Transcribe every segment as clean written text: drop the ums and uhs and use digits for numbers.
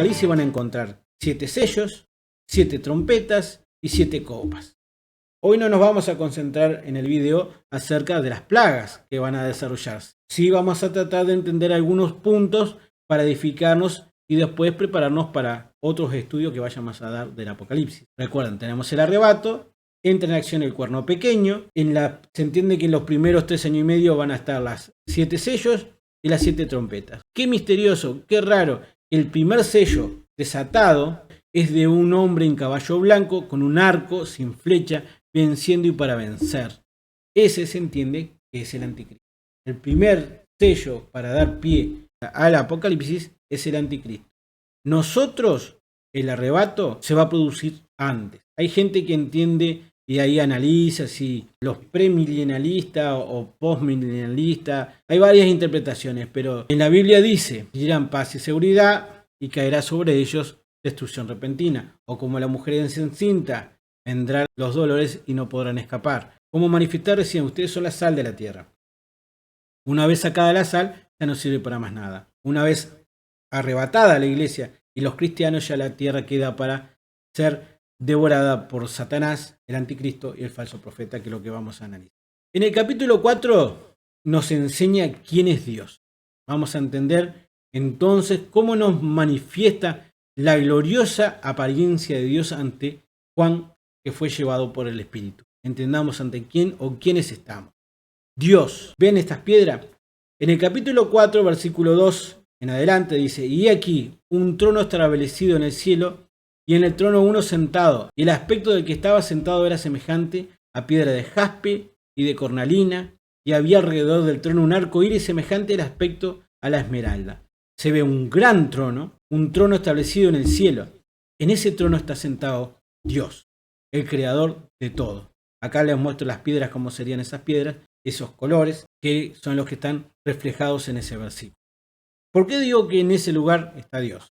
Apocalipsis van a encontrar 7 sellos, 7 trompetas y 7 copas. Hoy no nos vamos a concentrar en el video acerca de las plagas que van a desarrollarse. Sí vamos a tratar de entender algunos puntos para edificarnos y después prepararnos para otros estudios que vayamos a dar del Apocalipsis. Recuerden, tenemos el arrebato, entra en acción el cuerno pequeño, se entiende que en los primeros 3 años y medio van a estar las 7 sellos y las 7 trompetas. Qué misterioso, qué raro. El primer sello desatado es de un hombre en caballo blanco con un arco sin flecha, venciendo y para vencer. Ese se entiende que es el anticristo. El primer sello para dar pie al Apocalipsis es el anticristo. Nosotros, el arrebato se va a producir antes. Hay gente que entiende y ahí analiza si los premilenialistas o postmilenialistas. Hay varias interpretaciones, pero en la Biblia dice: dirán paz y seguridad y caerá sobre ellos destrucción repentina. O como la mujer encinta, vendrán los dolores y no podrán escapar. Como manifestar recién, ustedes son la sal de la tierra. Una vez sacada la sal, ya no sirve para más nada. Una vez arrebatada la iglesia y los cristianos, ya la tierra queda para ser devorada por Satanás, el anticristo y el falso profeta, que es lo que vamos a analizar. En el capítulo 4 nos enseña quién es Dios. Vamos a entender entonces cómo nos manifiesta la gloriosa apariencia de Dios ante Juan, que fue llevado por el Espíritu. Entendamos ante quién o quiénes estamos. Dios. ¿Ven estas piedras? En el capítulo 4, versículo 2 en adelante dice: y aquí un trono establecido en el cielo, y en el trono uno sentado, y el aspecto del que estaba sentado era semejante a piedra de jaspe y de cornalina, y había alrededor del trono un arco iris semejante al aspecto a la esmeralda. Se ve un gran trono, un trono establecido en el cielo. En ese trono está sentado Dios, el creador de todo. Acá les muestro las piedras, cómo serían esas piedras, esos colores, que son los que están reflejados en ese versículo. ¿Por qué digo que en ese lugar está Dios?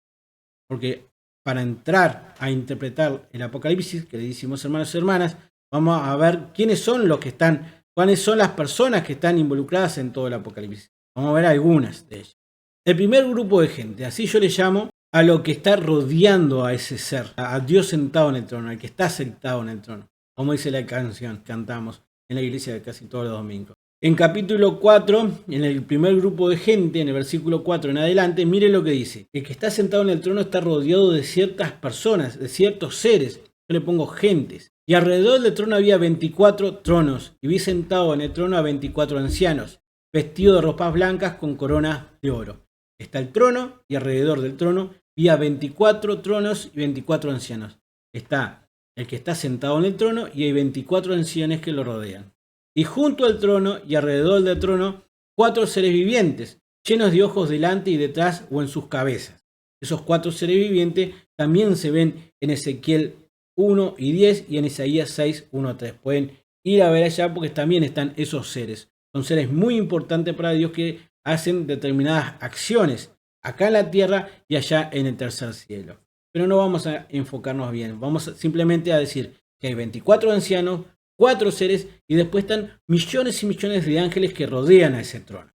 Porque para entrar a interpretar el Apocalipsis, que le decimos hermanos y hermanas, vamos a ver quiénes son los que están, cuáles son las personas que están involucradas en todo el Apocalipsis. Vamos a ver algunas de ellas. El primer grupo de gente, así yo le llamo a lo que está rodeando a ese ser, a Dios sentado en el trono, al que está sentado en el trono, como dice la canción que cantamos en la iglesia casi todos los domingos. En capítulo 4, en el primer grupo de gente, en el versículo 4 en adelante, miren lo que dice: el que está sentado en el trono está rodeado de ciertas personas, de ciertos seres. Yo le pongo gentes. Y alrededor del trono había 24 tronos, y vi sentado en el trono a 24 ancianos, vestidos de ropas blancas con coronas de oro. Está el trono, y alrededor del trono había 24 tronos y 24 ancianos. Está el que está sentado en el trono, y hay 24 ancianos que lo rodean. Y junto al trono y alrededor del trono, 4 seres vivientes, llenos de ojos delante y detrás o en sus cabezas. Esos 4 seres vivientes también se ven en Ezequiel 1 y 10 y en Isaías 6, 1 a 3. Pueden ir a ver allá porque también están esos seres. Son seres muy importantes para Dios que hacen determinadas acciones acá en la tierra y allá en el tercer cielo. Pero no vamos a enfocarnos bien. Vamos simplemente a decir que hay 24 ancianos, 4 seres, y después están millones y millones de ángeles que rodean a ese trono.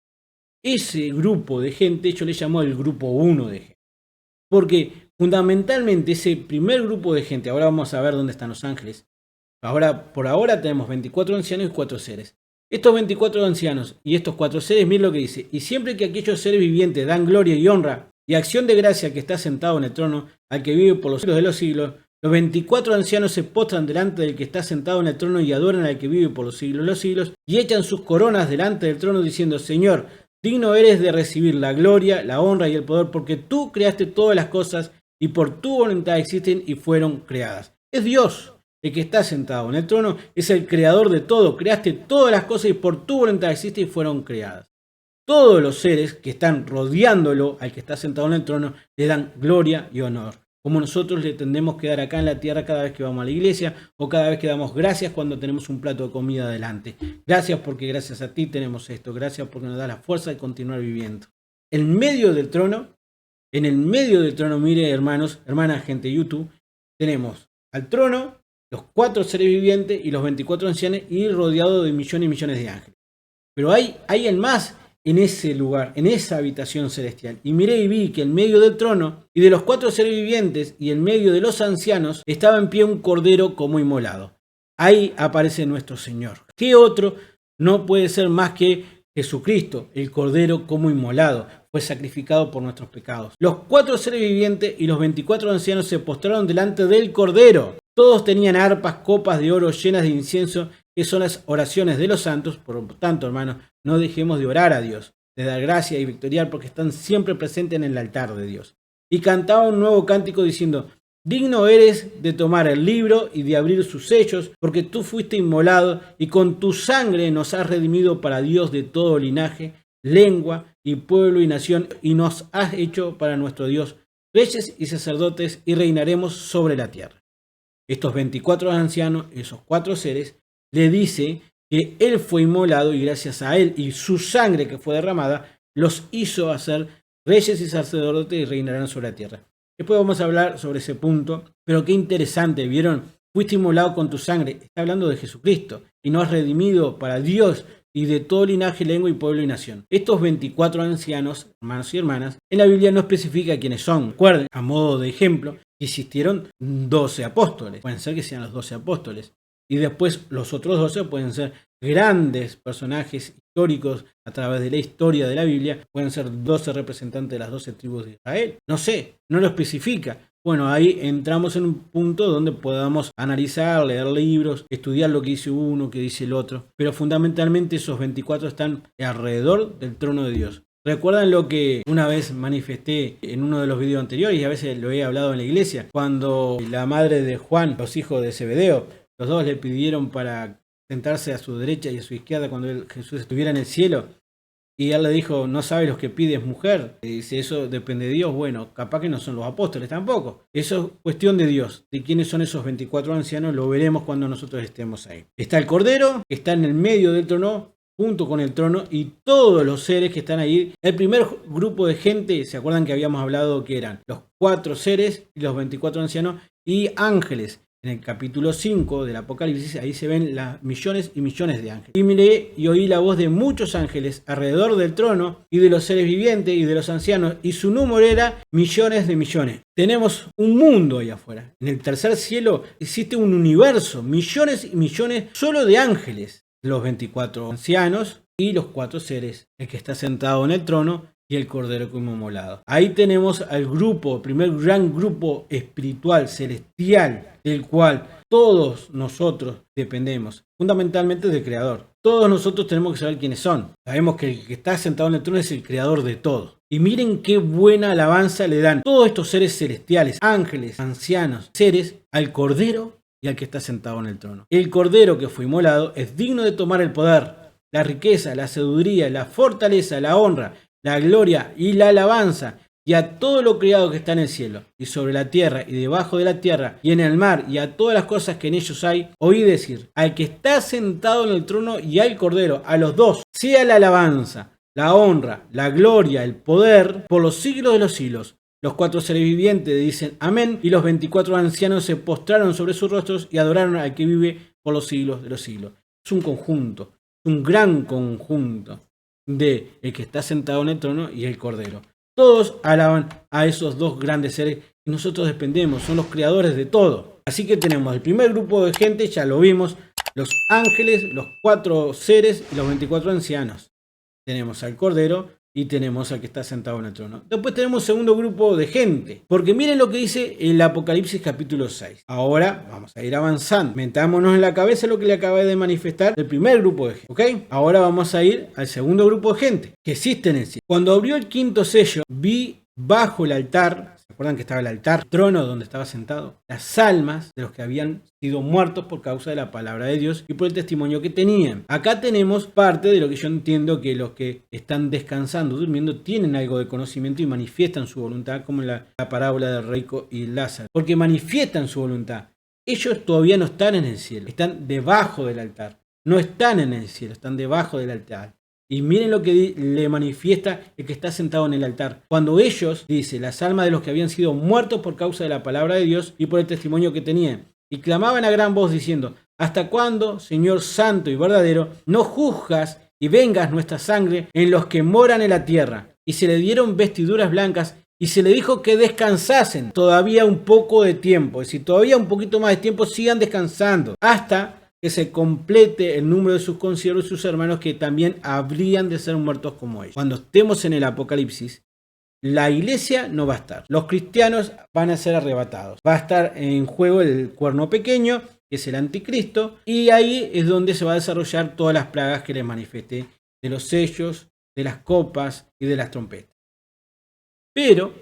Ese grupo de gente yo le llamo el grupo 1 de gente. Porque fundamentalmente ese primer grupo de gente, ahora vamos a ver dónde están los ángeles. Por ahora tenemos 24 ancianos y 4 seres. Estos 24 ancianos y estos 4 seres, miren lo que dice: y siempre que aquellos seres vivientes dan gloria y honra y acción de gracia que está sentado en el trono, al que vive por los siglos de los siglos, los 24 ancianos se postran delante del que está sentado en el trono y adoran al que vive por los siglos de los siglos, y echan sus coronas delante del trono diciendo: Señor, digno eres de recibir la gloria, la honra y el poder, porque tú creaste todas las cosas y por tu voluntad existen y fueron creadas. Es Dios el que está sentado en el trono, es el creador de todo. Creaste todas las cosas y por tu voluntad existen y fueron creadas. Todos los seres que están rodeándolo al que está sentado en el trono le dan gloria y honor, como nosotros le tendemos que dar acá en la tierra cada vez que vamos a la iglesia o cada vez que damos gracias cuando tenemos un plato de comida delante. Gracias porque gracias a ti tenemos esto. Gracias porque nos da la fuerza de continuar viviendo. En medio del trono, mire hermanos, hermanas, gente de YouTube, tenemos al trono, los 4 seres vivientes y los 24 ancianos y rodeado de millones y millones de ángeles. Pero hay el más, en ese lugar, en esa habitación celestial. Y miré y vi que en medio del trono y de los 4 seres vivientes y en medio de los ancianos estaba en pie un cordero como inmolado. Ahí aparece nuestro Señor. ¿Qué otro no puede ser más que Jesucristo, el cordero como inmolado? Fue sacrificado por nuestros pecados. Los 4 seres vivientes y los 24 ancianos se postraron delante del cordero. Todos tenían arpas, copas de oro llenas de incienso, que son las oraciones de los santos. Por tanto, hermanos, no dejemos de orar a Dios, de dar gracia y victoriar, porque están siempre presentes en el altar de Dios. Y cantaba un nuevo cántico diciendo: digno eres de tomar el libro y de abrir sus sellos, porque tú fuiste inmolado y con tu sangre nos has redimido para Dios de todo linaje, lengua y pueblo y nación, y nos has hecho para nuestro Dios reyes y sacerdotes, y reinaremos sobre la tierra. Estos 24 ancianos, esos 4 seres, le dice que Él fue inmolado y gracias a Él y su sangre que fue derramada, los hizo hacer reyes y sacerdotes y reinarán sobre la tierra. Después vamos a hablar sobre ese punto, pero qué interesante, ¿vieron? Fuiste inmolado con tu sangre. Está hablando de Jesucristo y nos has redimido para Dios y de todo linaje, lengua y pueblo y nación. Estos 24 ancianos, hermanos y hermanas, en la Biblia no especifica quiénes son. Recuerden, a modo de ejemplo, que existieron 12 apóstoles. Pueden ser que sean los 12 apóstoles. Y después los otros 12 pueden ser grandes personajes históricos a través de la historia de la Biblia. Pueden ser 12 representantes de las 12 tribus de Israel. No sé, no lo especifica. Bueno, ahí entramos en un punto donde podamos analizar, leer libros, estudiar lo que dice uno, que dice el otro. Pero fundamentalmente esos 24 están alrededor del trono de Dios. ¿Recuerdan lo que una vez manifesté en uno de los videos anteriores y a veces lo he hablado en la iglesia? Cuando la madre de Juan, los hijos de Zebedeo, los dos le pidieron para sentarse a su derecha y a su izquierda cuando Jesús estuviera en el cielo. Y él le dijo: no sabes lo que pides, mujer. Y dice: eso depende de Dios. Bueno, capaz que no son los apóstoles tampoco. Eso es cuestión de Dios. De quiénes son esos 24 ancianos lo veremos cuando nosotros estemos ahí. Está el Cordero, que está en el medio del trono, junto con el trono, y todos los seres que están ahí. El primer grupo de gente, ¿se acuerdan que habíamos hablado que eran los 4 seres y los 24 ancianos y ángeles? En el capítulo 5 del Apocalipsis, ahí se ven las millones y millones de ángeles. Y miré y oí la voz de muchos ángeles alrededor del trono y de los seres vivientes y de los ancianos, y su número era millones de millones. Tenemos un mundo ahí afuera. En el tercer cielo existe un universo, millones y millones solo de ángeles. Los 24 ancianos y los 4 seres, el que está sentado en el trono y el cordero como inmolado. Ahí tenemos al grupo, el primer gran grupo espiritual, celestial, del cual todos nosotros dependemos, fundamentalmente del Creador. Todos nosotros tenemos que saber quiénes son. Sabemos que el que está sentado en el trono es el Creador de todo. Y miren qué buena alabanza le dan todos estos seres celestiales, ángeles, ancianos, seres, al Cordero y al que está sentado en el trono. El Cordero que fue inmolado es digno de tomar el poder, la riqueza, la sabiduría, la fortaleza, la honra, la gloria y la alabanza, y a todo lo creado que está en el cielo, y sobre la tierra, y debajo de la tierra, y en el mar, y a todas las cosas que en ellos hay, oí decir: al que está sentado en el trono y al Cordero, a los dos, sea la alabanza, la honra, la gloria, el poder, por los siglos de los siglos. Los 4 seres vivientes dicen amén, y los 24 ancianos se postraron sobre sus rostros y adoraron al que vive por los siglos de los siglos. Es un conjunto, un gran conjunto de el que está sentado en el trono y el Cordero. Todos alaban a esos dos grandes seres y nosotros dependemos, son los creadores de todo. Así que tenemos el primer grupo de gente, ya lo vimos, los ángeles, los 4 seres y los 24 ancianos. Tenemos al Cordero y tenemos al que está sentado en el trono. Después tenemos segundo grupo de gente, porque miren lo que dice el Apocalipsis capítulo 6. Ahora vamos a ir avanzando. Metámonos en la cabeza lo que le acabé de manifestar del primer grupo de gente, ¿ok? Ahora vamos a ir al segundo grupo de gente que existe en el cielo. Cuando abrió el quinto sello, vi bajo el altar, ¿se acuerdan que estaba el altar, trono donde estaba sentado? Las almas de los que habían sido muertos por causa de la palabra de Dios y por el testimonio que tenían. Acá tenemos parte de lo que yo entiendo que los que están descansando, durmiendo, tienen algo de conocimiento y manifiestan su voluntad, como en la parábola del rico y Lázaro. Porque manifiestan su voluntad. Ellos todavía no están en el cielo, están debajo del altar. No están en el cielo, están debajo del altar. Y miren lo que le manifiesta el que está sentado en el altar. Cuando ellos, dice, las almas de los que habían sido muertos por causa de la palabra de Dios y por el testimonio que tenían, y clamaban a gran voz diciendo: ¿hasta cuándo, Señor santo y verdadero, no juzgas y vengas nuestra sangre en los que moran en la tierra. Y se le dieron vestiduras blancas y se le dijo que descansasen todavía un poco de tiempo. Es decir, todavía un poquito más de tiempo sigan descansando hasta que se complete el número de sus consiervos y sus hermanos que también habrían de ser muertos como ellos. Cuando estemos en el Apocalipsis, la iglesia no va a estar. Los cristianos van a ser arrebatados. Va a estar en juego el cuerno pequeño, que es el anticristo, y ahí es donde se va a desarrollar todas las plagas que les manifesté, de los sellos, de las copas y de las trompetas. Pero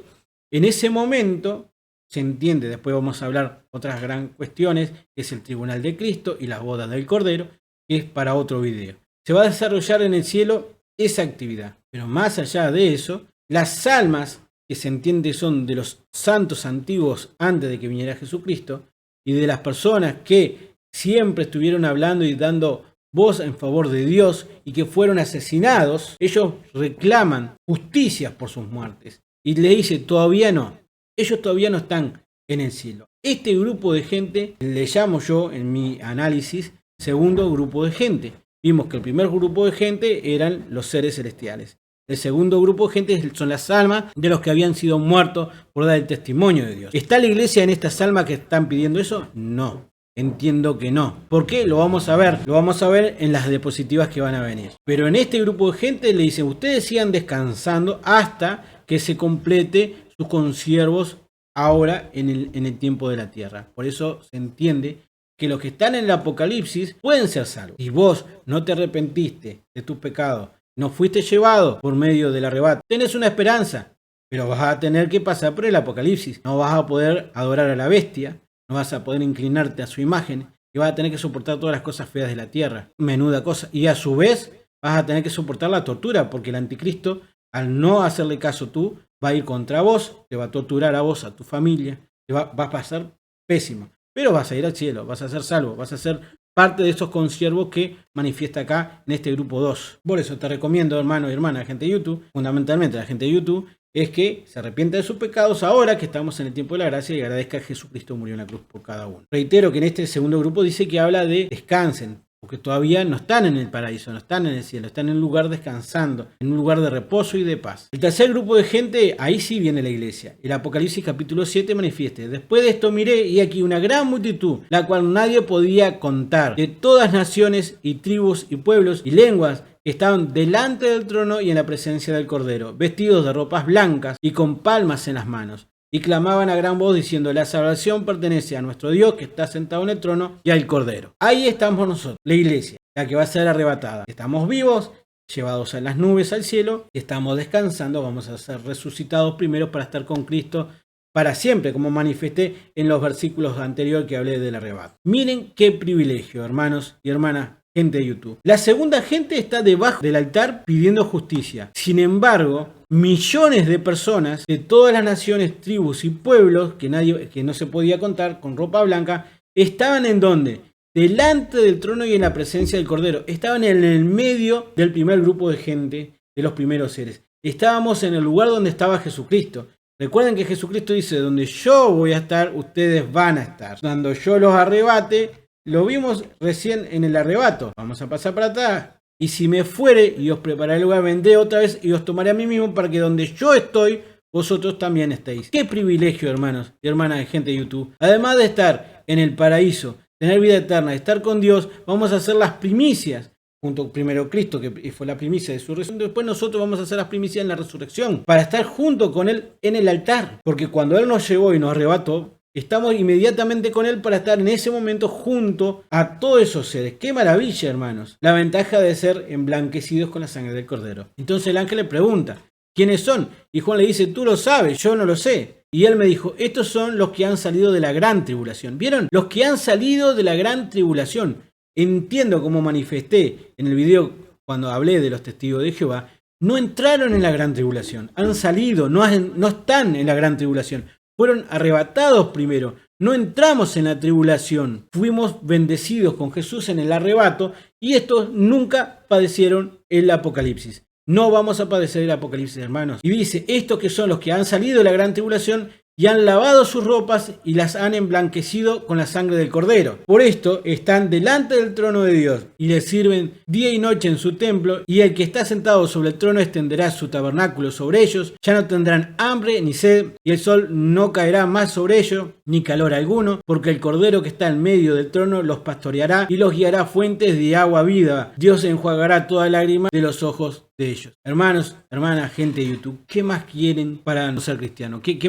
en ese momento se entiende, después vamos a hablar otras gran cuestiones, que es el tribunal de Cristo y las bodas del Cordero, que es para otro video. Se va a desarrollar en el cielo esa actividad, pero más allá de eso, las almas que se entiende son de los santos antiguos antes de que viniera Jesucristo y de las personas que siempre estuvieron hablando y dando voz en favor de Dios y que fueron asesinados, ellos reclaman justicia por sus muertes y le dice todavía no, ellos todavía no están en el cielo. Este grupo de gente le llamo yo en mi análisis segundo grupo de gente. Vimos que el primer grupo de gente eran los seres celestiales. El segundo grupo de gente son las almas de los que habían sido muertos por dar el testimonio de Dios. ¿Está la iglesia en estas almas que están pidiendo eso? No, entiendo que no. ¿Por qué? Lo vamos a ver. Lo vamos a ver en las diapositivas que van a venir. Pero en este grupo de gente le dicen, ustedes sigan descansando hasta que se complete sus consiervos ahora en el tiempo de la tierra. Por eso se entiende que los que están en el Apocalipsis pueden ser salvos. Si vos no te arrepentiste de tus pecados, no fuiste llevado por medio del arrebato, tenés una esperanza, pero vas a tener que pasar por el Apocalipsis. No vas a poder adorar a la bestia, no vas a poder inclinarte a su imagen y vas a tener que soportar todas las cosas feas de la tierra. Menuda cosa. Y a su vez vas a tener que soportar la tortura, porque el anticristo, al no hacerle caso tú, va a ir contra vos, te va a torturar a vos, a tu familia, te va a pasar pésimo. Pero vas a ir al cielo, vas a ser salvo, vas a ser parte de esos consiervos que manifiesta acá en este grupo 2. Por eso te recomiendo, hermano y hermana, gente de YouTube, fundamentalmente la gente de YouTube, es que se arrepienta de sus pecados ahora que estamos en el tiempo de la gracia y agradezca a Jesucristo murió en la cruz por cada uno. Reitero que en este segundo grupo dice que habla de descansen, porque todavía no están en el paraíso, no están en el cielo, están en un lugar descansando, en un lugar de reposo y de paz. El tercer grupo de gente, ahí sí viene la iglesia. El Apocalipsis capítulo 7 manifiesta, después de esto miré y aquí una gran multitud, la cual nadie podía contar, de todas naciones y tribus y pueblos y lenguas, que estaban delante del trono y en la presencia del Cordero, vestidos de ropas blancas y con palmas en las manos. Y clamaban a gran voz diciendo, la salvación pertenece a nuestro Dios que está sentado en el trono y al Cordero. Ahí estamos nosotros, la iglesia, la que va a ser arrebatada. Estamos vivos, llevados a las nubes al cielo, estamos descansando, vamos a ser resucitados primero para estar con Cristo para siempre, como manifesté en los versículos anteriores que hablé del arrebato. Miren qué privilegio, hermanos y hermanas, gente de YouTube. La segunda gente está debajo del altar pidiendo justicia. Sin embargo, millones de personas de todas las naciones, tribus y pueblos que no se podía contar con ropa blanca estaban en donde? Delante del trono y en la presencia del Cordero. Estaban en el medio del primer grupo de gente, de los primeros seres. Estábamos en el lugar donde estaba Jesucristo. Recuerden que Jesucristo dice, donde yo voy a estar, ustedes van a estar. Cuando yo los arrebate, lo vimos recién en el arrebato. Vamos a pasar para atrás. Y si me fuere y os prepararé el lugar, vendré otra vez y os tomaré a mí mismo para que donde yo estoy, vosotros también estéis. Qué privilegio, hermanos y hermanas de gente de YouTube. Además de estar en el paraíso, tener vida eterna, estar con Dios, vamos a hacer las primicias. Junto primero Cristo, que fue la primicia de su resurrección. Después nosotros vamos a hacer las primicias en la resurrección. Para estar junto con Él en el altar. Porque cuando Él nos llevó y nos arrebató, estamos inmediatamente con Él para estar en ese momento junto a todos esos seres. ¡Qué maravilla, hermanos! La ventaja de ser emblanquecidos con la sangre del Cordero. Entonces el ángel le pregunta, ¿quiénes son? Y Juan le dice, tú lo sabes, yo no lo sé. Y él me dijo, estos son los que han salido de la gran tribulación. ¿Vieron? Los que han salido de la gran tribulación. Entiendo como manifesté en el video cuando hablé de los testigos de Jehová, no entraron en la gran tribulación. Han salido, no están en la gran tribulación. Fueron arrebatados primero. No entramos en la tribulación. Fuimos bendecidos con Jesús en el arrebato y estos nunca padecieron el apocalipsis. No vamos a padecer el apocalipsis, hermanos. Y dice, estos que son los que han salido de la gran tribulación y han lavado sus ropas y las han emblanquecido con la sangre del Cordero. Por esto están delante del trono de Dios y le sirven día y noche en su templo, y el que está sentado sobre el trono extenderá su tabernáculo sobre ellos. Ya no tendrán hambre ni sed, y el sol no caerá más sobre ellos, ni calor alguno, porque el Cordero que está en medio del trono los pastoreará y los guiará a fuentes de agua viva. Dios enjuagará toda lágrima de los ojos de ellos. Hermanos, hermanas, gente de YouTube, ¿qué más quieren para no ser cristianos? ¿Qué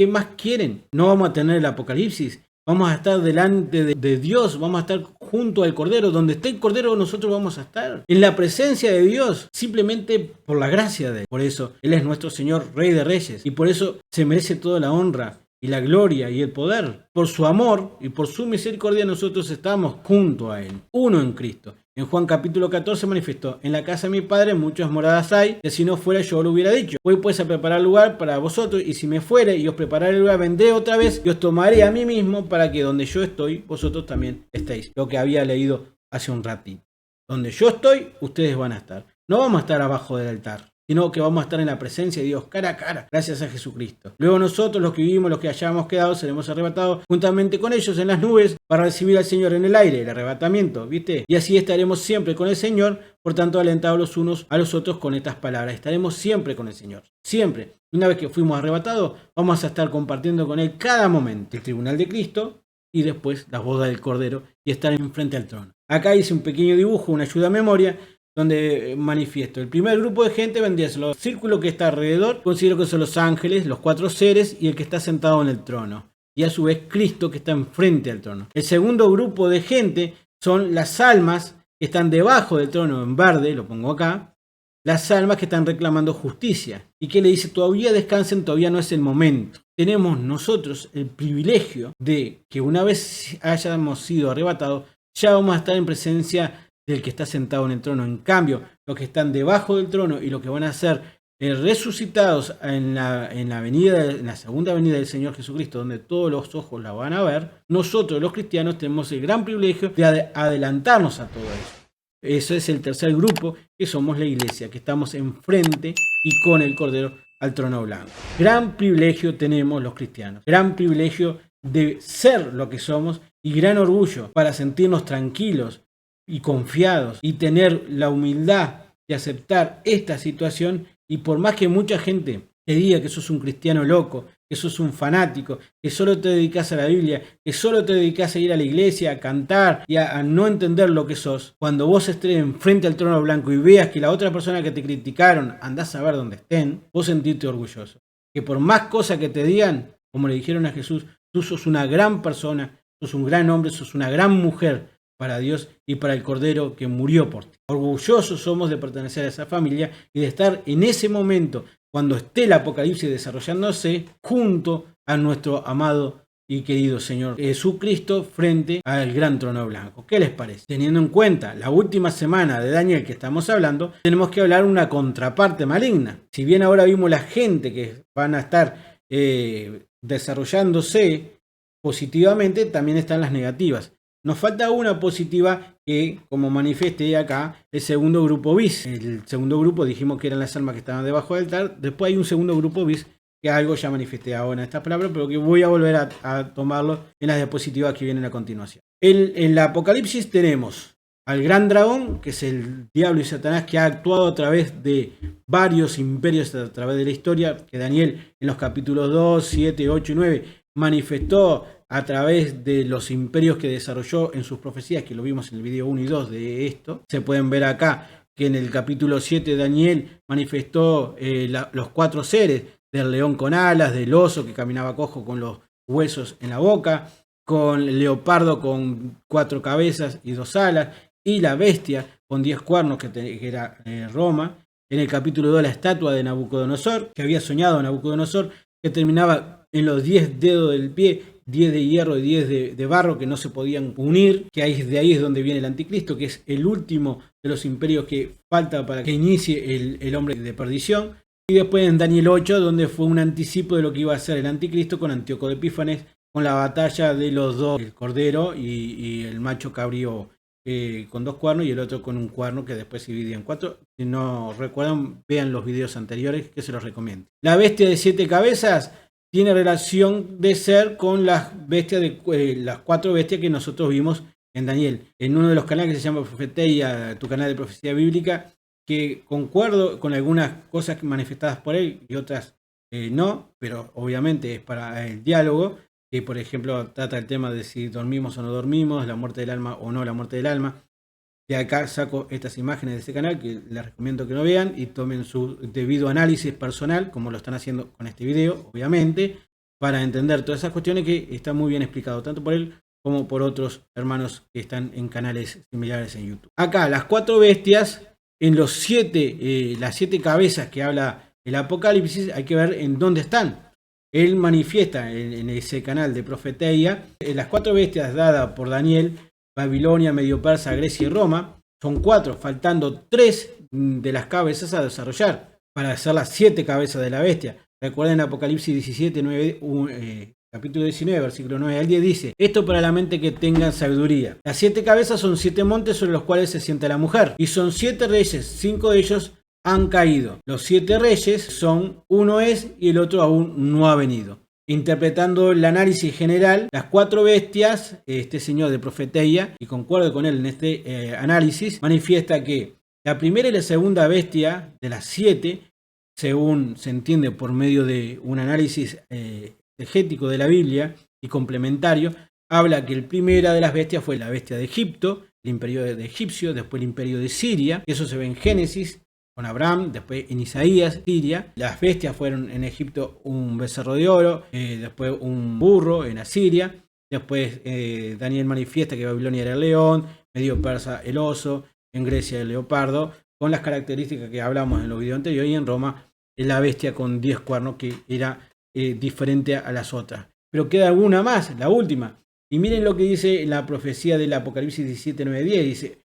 más quieren? No vamos a tener el Apocalipsis. Vamos a estar delante de Dios, vamos a estar junto al Cordero. Donde esté el Cordero nosotros vamos a estar. En la presencia de Dios, simplemente por la gracia de Él. Por eso Él es nuestro Señor, Rey de Reyes. Y por eso se merece toda la honra y la gloria y el poder. Por su amor y por su misericordia nosotros estamos junto a Él, uno en Cristo. En Juan capítulo 14 manifestó: en la casa de mi Padre muchas moradas hay, que si no fuera yo lo hubiera dicho. Voy pues a preparar lugar para vosotros, y si me fuere y os prepararé el lugar, vendré otra vez y os tomaré a mí mismo, para que donde yo estoy, vosotros también estéis. Lo que había leído hace un ratito. Donde yo estoy, ustedes van a estar. No vamos a estar abajo del altar, sino que vamos a estar en la presencia de Dios cara a cara, gracias a Jesucristo. Luego nosotros, los que vivimos, los que hayamos quedado, seremos arrebatados juntamente con ellos en las nubes para recibir al Señor en el aire, el arrebatamiento, ¿viste? Y así estaremos siempre con el Señor. Por tanto, alentados los unos a los otros con estas palabras. Estaremos siempre con el Señor, siempre. Una vez que fuimos arrebatados, vamos a estar compartiendo con Él cada momento el tribunal de Cristo y después la boda del Cordero y estar enfrente al trono. Acá hice un pequeño dibujo, una ayuda a memoria, donde manifiesto. El primer grupo de gente vendría a ser el círculo que está alrededor. Considero que son los ángeles, los 4 seres y el que está sentado en el trono. Y a su vez Cristo que está enfrente al trono. El segundo grupo de gente son las almas que están debajo del trono, en verde, lo pongo acá. Las almas que están reclamando justicia. Y que le dice: todavía descansen, todavía no es el momento. Tenemos nosotros el privilegio de que una vez hayamos sido arrebatados, ya vamos a estar en presencia del que está sentado en el trono. En cambio, los que están debajo del trono y los que van a ser resucitados en la segunda venida del Señor Jesucristo, donde todos los ojos la van a ver, nosotros los cristianos tenemos el gran privilegio de adelantarnos a todo eso. Eso es el tercer grupo, que somos la iglesia, que estamos enfrente y con el Cordero al trono blanco. Gran privilegio tenemos los cristianos, gran privilegio de ser lo que somos y gran orgullo para sentirnos tranquilos y confiados y tener la humildad de aceptar esta situación. Y por más que mucha gente te diga que sos un cristiano loco, que sos un fanático, que solo te dedicas a la Biblia, que solo te dedicas a ir a la iglesia, a cantar y a no entender lo que sos, cuando vos estés enfrente al trono blanco y veas que la otra persona que te criticaron, andás a ver dónde estén, vos sentirte orgulloso. Que por más cosas que te digan, como le dijeron a Jesús, tú sos una gran persona, sos un gran hombre, sos una gran mujer para Dios y para el Cordero que murió por ti. Orgullosos somos de pertenecer a esa familia y de estar en ese momento, cuando esté el Apocalipsis desarrollándose, junto a nuestro amado y querido Señor Jesucristo frente al gran trono blanco. ¿Qué les parece? Teniendo en cuenta la última semana de Daniel que estamos hablando, tenemos que hablar una contraparte maligna. Si bien ahora vimos la gente que van a estar desarrollándose positivamente, también están las negativas. Nos falta una positiva que, como manifesté acá, el segundo grupo bis. El segundo grupo dijimos que eran las almas que estaban debajo del altar. Después hay un segundo grupo bis, que algo ya manifesté ahora en estas palabras, pero que voy a volver a tomarlo en las diapositivas que vienen a continuación. En el Apocalipsis tenemos al gran dragón, que es el diablo y Satanás, que ha actuado a través de varios imperios a través de la historia, que Daniel en los capítulos 2, 7, 8 y 9 manifestó a través de los imperios que desarrolló en sus profecías, que lo vimos en el video 1 y 2 de esto. Se pueden ver acá que en el capítulo 7 Daniel manifestó los 4 seres, del león con alas, del oso que caminaba cojo con los huesos en la boca, con el leopardo con 4 cabezas y 2 alas, y la bestia con 10 cuernos que era Roma. En el capítulo 2 la estatua de Nabucodonosor, que había soñado Nabucodonosor, que terminaba en los 10 dedos del pie, 10 de hierro y 10 de barro, que no se podían unir, que de ahí es donde viene el anticristo, que es el último de los imperios que falta para que inicie el hombre de perdición. Y después en Daniel 8, donde fue un anticipo de lo que iba a ser el anticristo con Antíoco de Epífanes, con la batalla de los dos, el cordero y el macho cabrío con 2 cuernos y el otro con un cuerno que después se dividía en 4. Si no recuerdan, vean los videos anteriores, que se los recomiendo. La bestia de 7 cabezas tiene relación de ser con las bestias las 4 bestias que nosotros vimos en Daniel. En uno de los canales que se llama Profeteia, tu canal de profecía bíblica, que concuerdo con algunas cosas manifestadas por él y otras no, pero obviamente es para el diálogo, que por ejemplo trata el tema de si dormimos o no dormimos, la muerte del alma o no la muerte del alma. De acá saco estas imágenes de este canal que les recomiendo que lo vean y tomen su debido análisis personal, como lo están haciendo con este video, obviamente, para entender todas esas cuestiones que está muy bien explicado, tanto por él como por otros hermanos que están en canales similares en YouTube. Acá las 4 bestias, en las 7 cabezas que habla el Apocalipsis, hay que ver en dónde están. Él manifiesta en ese canal de Profeteia las 4 bestias dadas por Daniel: Babilonia, Medio Persa, Grecia y Roma. Son 4, faltando 3 de las cabezas a desarrollar para hacer las 7 cabezas de la bestia. Recuerden Apocalipsis 17, 9, capítulo 19, versículo 9 al 10, dice: esto para la mente que tenga sabiduría. Las 7 cabezas son 7 montes sobre los cuales se sienta la mujer. Y son 7 reyes, 5 de ellos han caído. Los 7 reyes son, uno es y el otro aún no ha venido. Interpretando el análisis general, las 4 bestias, este señor de Profeteia, y concuerdo con él en este análisis, manifiesta que la primera y la segunda bestia de las 7, según se entiende por medio de un análisis exegético de la Biblia y complementario, habla que la primera de las bestias fue la bestia de Egipto, el imperio de egipcio, después el imperio de Siria. Eso se ve en Génesis con Abraham, después en Isaías, Siria. Las bestias fueron en Egipto un becerro de oro, después un burro en Asiria, después Daniel manifiesta que Babilonia era el león, Medio Persa el oso, en Grecia el leopardo, con las características que hablamos en los videos anteriores, y en Roma la bestia con 10 cuernos, que era diferente a las otras. Pero queda alguna más, la última. Y miren lo que dice la profecía del Apocalipsis 17, 9, 10. Dice: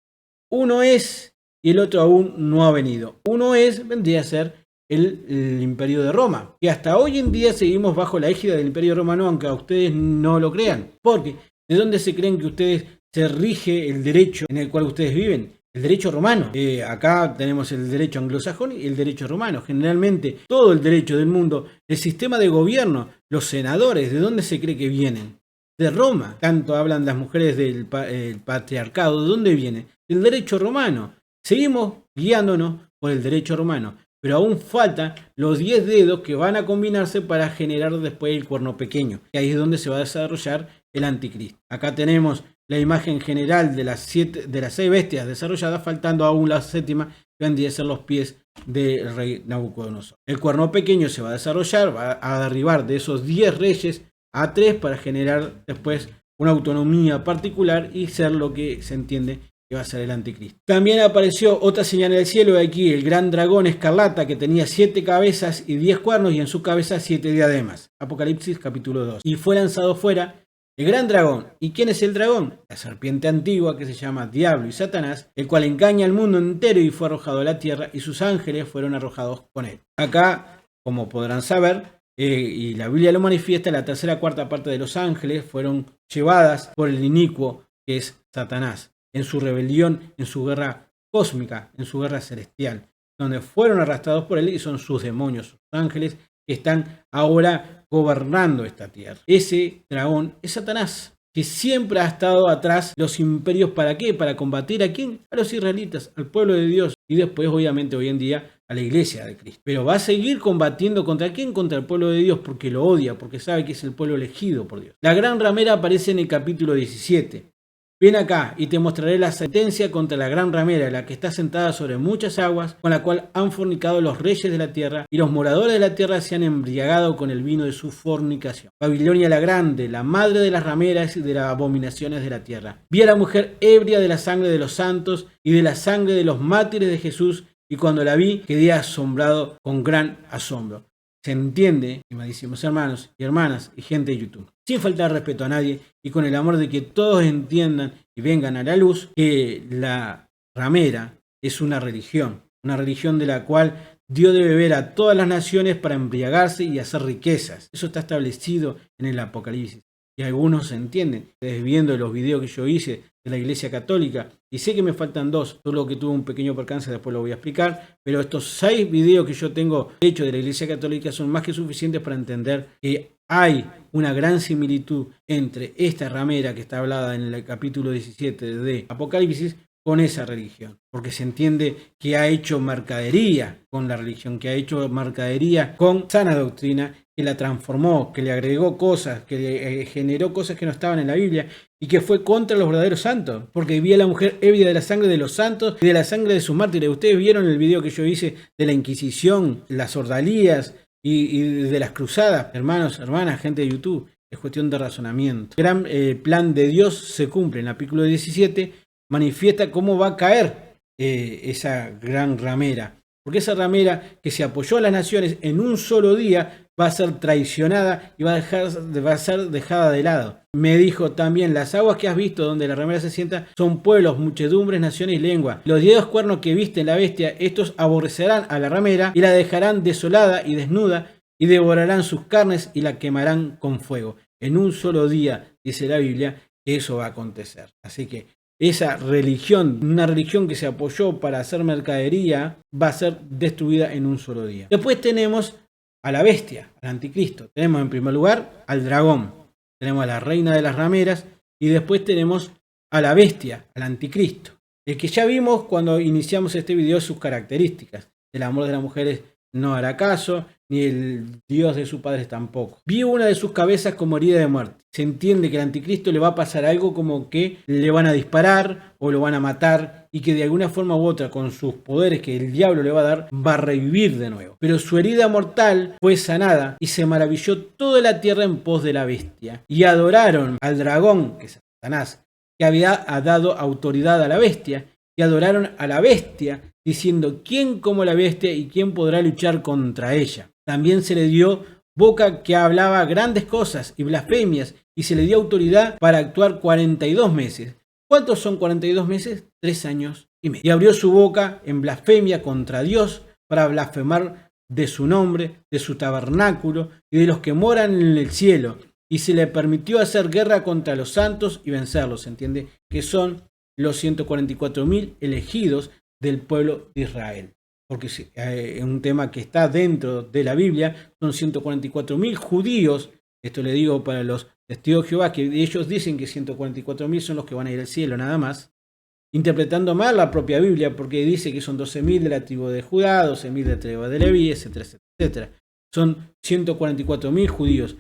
uno es y el otro aún no ha venido. Uno es, vendría a ser el imperio de Roma, que hasta hoy en día seguimos bajo la égida del imperio romano, aunque a ustedes no lo crean. Porque ¿de dónde se creen que ustedes se rige el derecho en el cual ustedes viven? El derecho romano. Acá tenemos el derecho anglosajón y el derecho romano. Generalmente todo el derecho del mundo, el sistema de gobierno, los senadores, ¿de dónde se cree que vienen? De Roma. Tanto hablan las mujeres del patriarcado. ¿De dónde viene? Del derecho romano. Seguimos guiándonos por el derecho romano, pero aún faltan los 10 dedos que van a combinarse para generar después el cuerno pequeño, que ahí es donde se va a desarrollar el anticristo. Acá tenemos la imagen general de las 6 bestias desarrolladas, faltando aún la 7ª, que vendría a ser los pies del rey Nabucodonosor. El cuerno pequeño se va a desarrollar, va a derribar de esos 10 reyes a 3 para generar después una autonomía particular y ser lo que se entiende que va a ser el anticristo. También apareció otra señal en el cielo, de aquí el gran dragón escarlata, que tenía 7 cabezas y 10 cuernos, y en su cabeza 7 diademas. Apocalipsis capítulo 2. Y fue lanzado fuera el gran dragón. ¿Y quién es el dragón? La serpiente antigua, que se llama Diablo y Satanás, el cual engaña al mundo entero, y fue arrojado a la tierra, y sus ángeles fueron arrojados con él. Acá, como podrán saber, y la Biblia lo manifiesta, la tercera cuarta parte de los ángeles fueron llevadas por el inicuo, que es Satanás, en su rebelión, en su guerra cósmica, en su guerra celestial, donde fueron arrastrados por él, y son sus demonios, sus ángeles, que están ahora gobernando esta tierra. Ese dragón es Satanás, que siempre ha estado atrás los imperios. ¿Para qué? Para combatir ¿a quién? A los israelitas, al pueblo de Dios, y después obviamente hoy en día a la iglesia de Cristo. Pero va a seguir combatiendo ¿contra quién? Contra el pueblo de Dios, porque lo odia, porque sabe que es el pueblo elegido por Dios. La gran ramera aparece en el capítulo 17. Ven acá y te mostraré la sentencia contra la gran ramera, la que está sentada sobre muchas aguas, con la cual han fornicado los reyes de la tierra, y los moradores de la tierra se han embriagado con el vino de su fornicación. Babilonia la grande, la madre de las rameras y de las abominaciones de la tierra. Vi a la mujer ebria de la sangre de los santos y de la sangre de los mártires de Jesús, y cuando la vi quedé asombrado con gran asombro. Se entiende, estimadísimos hermanos y hermanas y gente de YouTube, sin faltar respeto a nadie y con el amor de que todos entiendan y vengan a la luz, que la ramera es una religión de la cual Dios debe ver a todas las naciones para embriagarse y hacer riquezas. Eso está establecido en el Apocalipsis. y algunos se entienden. Ustedes viendo los videos que yo hice de la Iglesia Católica, y sé que me faltan 2, solo que tuve un pequeño percance, después lo voy a explicar, pero estos 6 videos que yo tengo hechos de la Iglesia Católica son más que suficientes para entender que hay una gran similitud entre esta ramera que está hablada en el capítulo 17 de Apocalipsis con esa religión, porque se entiende que ha hecho mercadería con la religión, que ha hecho mercadería con sana doctrina, que la transformó, que le agregó cosas, que le generó cosas que no estaban en la Biblia y que fue contra los verdaderos santos, porque vivía la mujer ávida de la sangre de los santos y de la sangre de sus mártires. Ustedes vieron el video que yo hice de la Inquisición, las ordalías y de las cruzadas. Hermanos, hermanas, gente de YouTube, es cuestión de razonamiento. El gran plan de Dios se cumple. En el capítulo 17 manifiesta cómo va a caer esa gran ramera. Porque esa ramera que se apoyó a las naciones en un solo día va a ser traicionada y va a ser dejada de lado. Me dijo también, las aguas que has visto donde la ramera se sienta son pueblos, muchedumbres, naciones y lengua. Los 10 cuernos que viste en la bestia, estos aborrecerán a la ramera y la dejarán desolada y desnuda y devorarán sus carnes y la quemarán con fuego. En un solo día, dice la Biblia, eso va a acontecer. Así que esa religión, una religión que se apoyó para hacer mercadería, va a ser destruida en un solo día. Después tenemos a la bestia, al anticristo. Tenemos en primer lugar al dragón, tenemos a la reina de las rameras y después tenemos a la bestia, al anticristo. El que ya vimos cuando iniciamos este video sus características. El amor de las mujeres no hará caso, ni el Dios de sus padres tampoco. Vio una de sus cabezas como herida de muerte. Se entiende que al anticristo le va a pasar algo como que le van a disparar o lo van a matar y que de alguna forma u otra con sus poderes que el diablo le va a dar va a revivir de nuevo. Pero su herida mortal fue sanada y se maravilló toda la tierra en pos de la bestia y adoraron al dragón, que es Satanás, que había dado autoridad a la bestia, y adoraron a la bestia diciendo ¿quién como la bestia y quién podrá luchar contra ella? También se le dio boca que hablaba grandes cosas y blasfemias y se le dio autoridad para actuar 42 meses. ¿Cuántos son 42 meses? 3 años y medio. Y abrió su boca en blasfemia contra Dios para blasfemar de su nombre, de su tabernáculo y de los que moran en el cielo. Y se le permitió hacer guerra contra los santos y vencerlos. Se entiende que son los 144.000 elegidos del pueblo de Israel. Porque es un tema que está dentro de la Biblia, son 144.000 judíos, esto le digo para los testigos de Jehová, que ellos dicen que 144.000 son los que van a ir al cielo nada más, interpretando mal la propia Biblia, porque dice que son 12.000 de la tribu de Judá, 12.000 de la tribu de Leví, etcétera, etcétera. Son 144.000 judíos,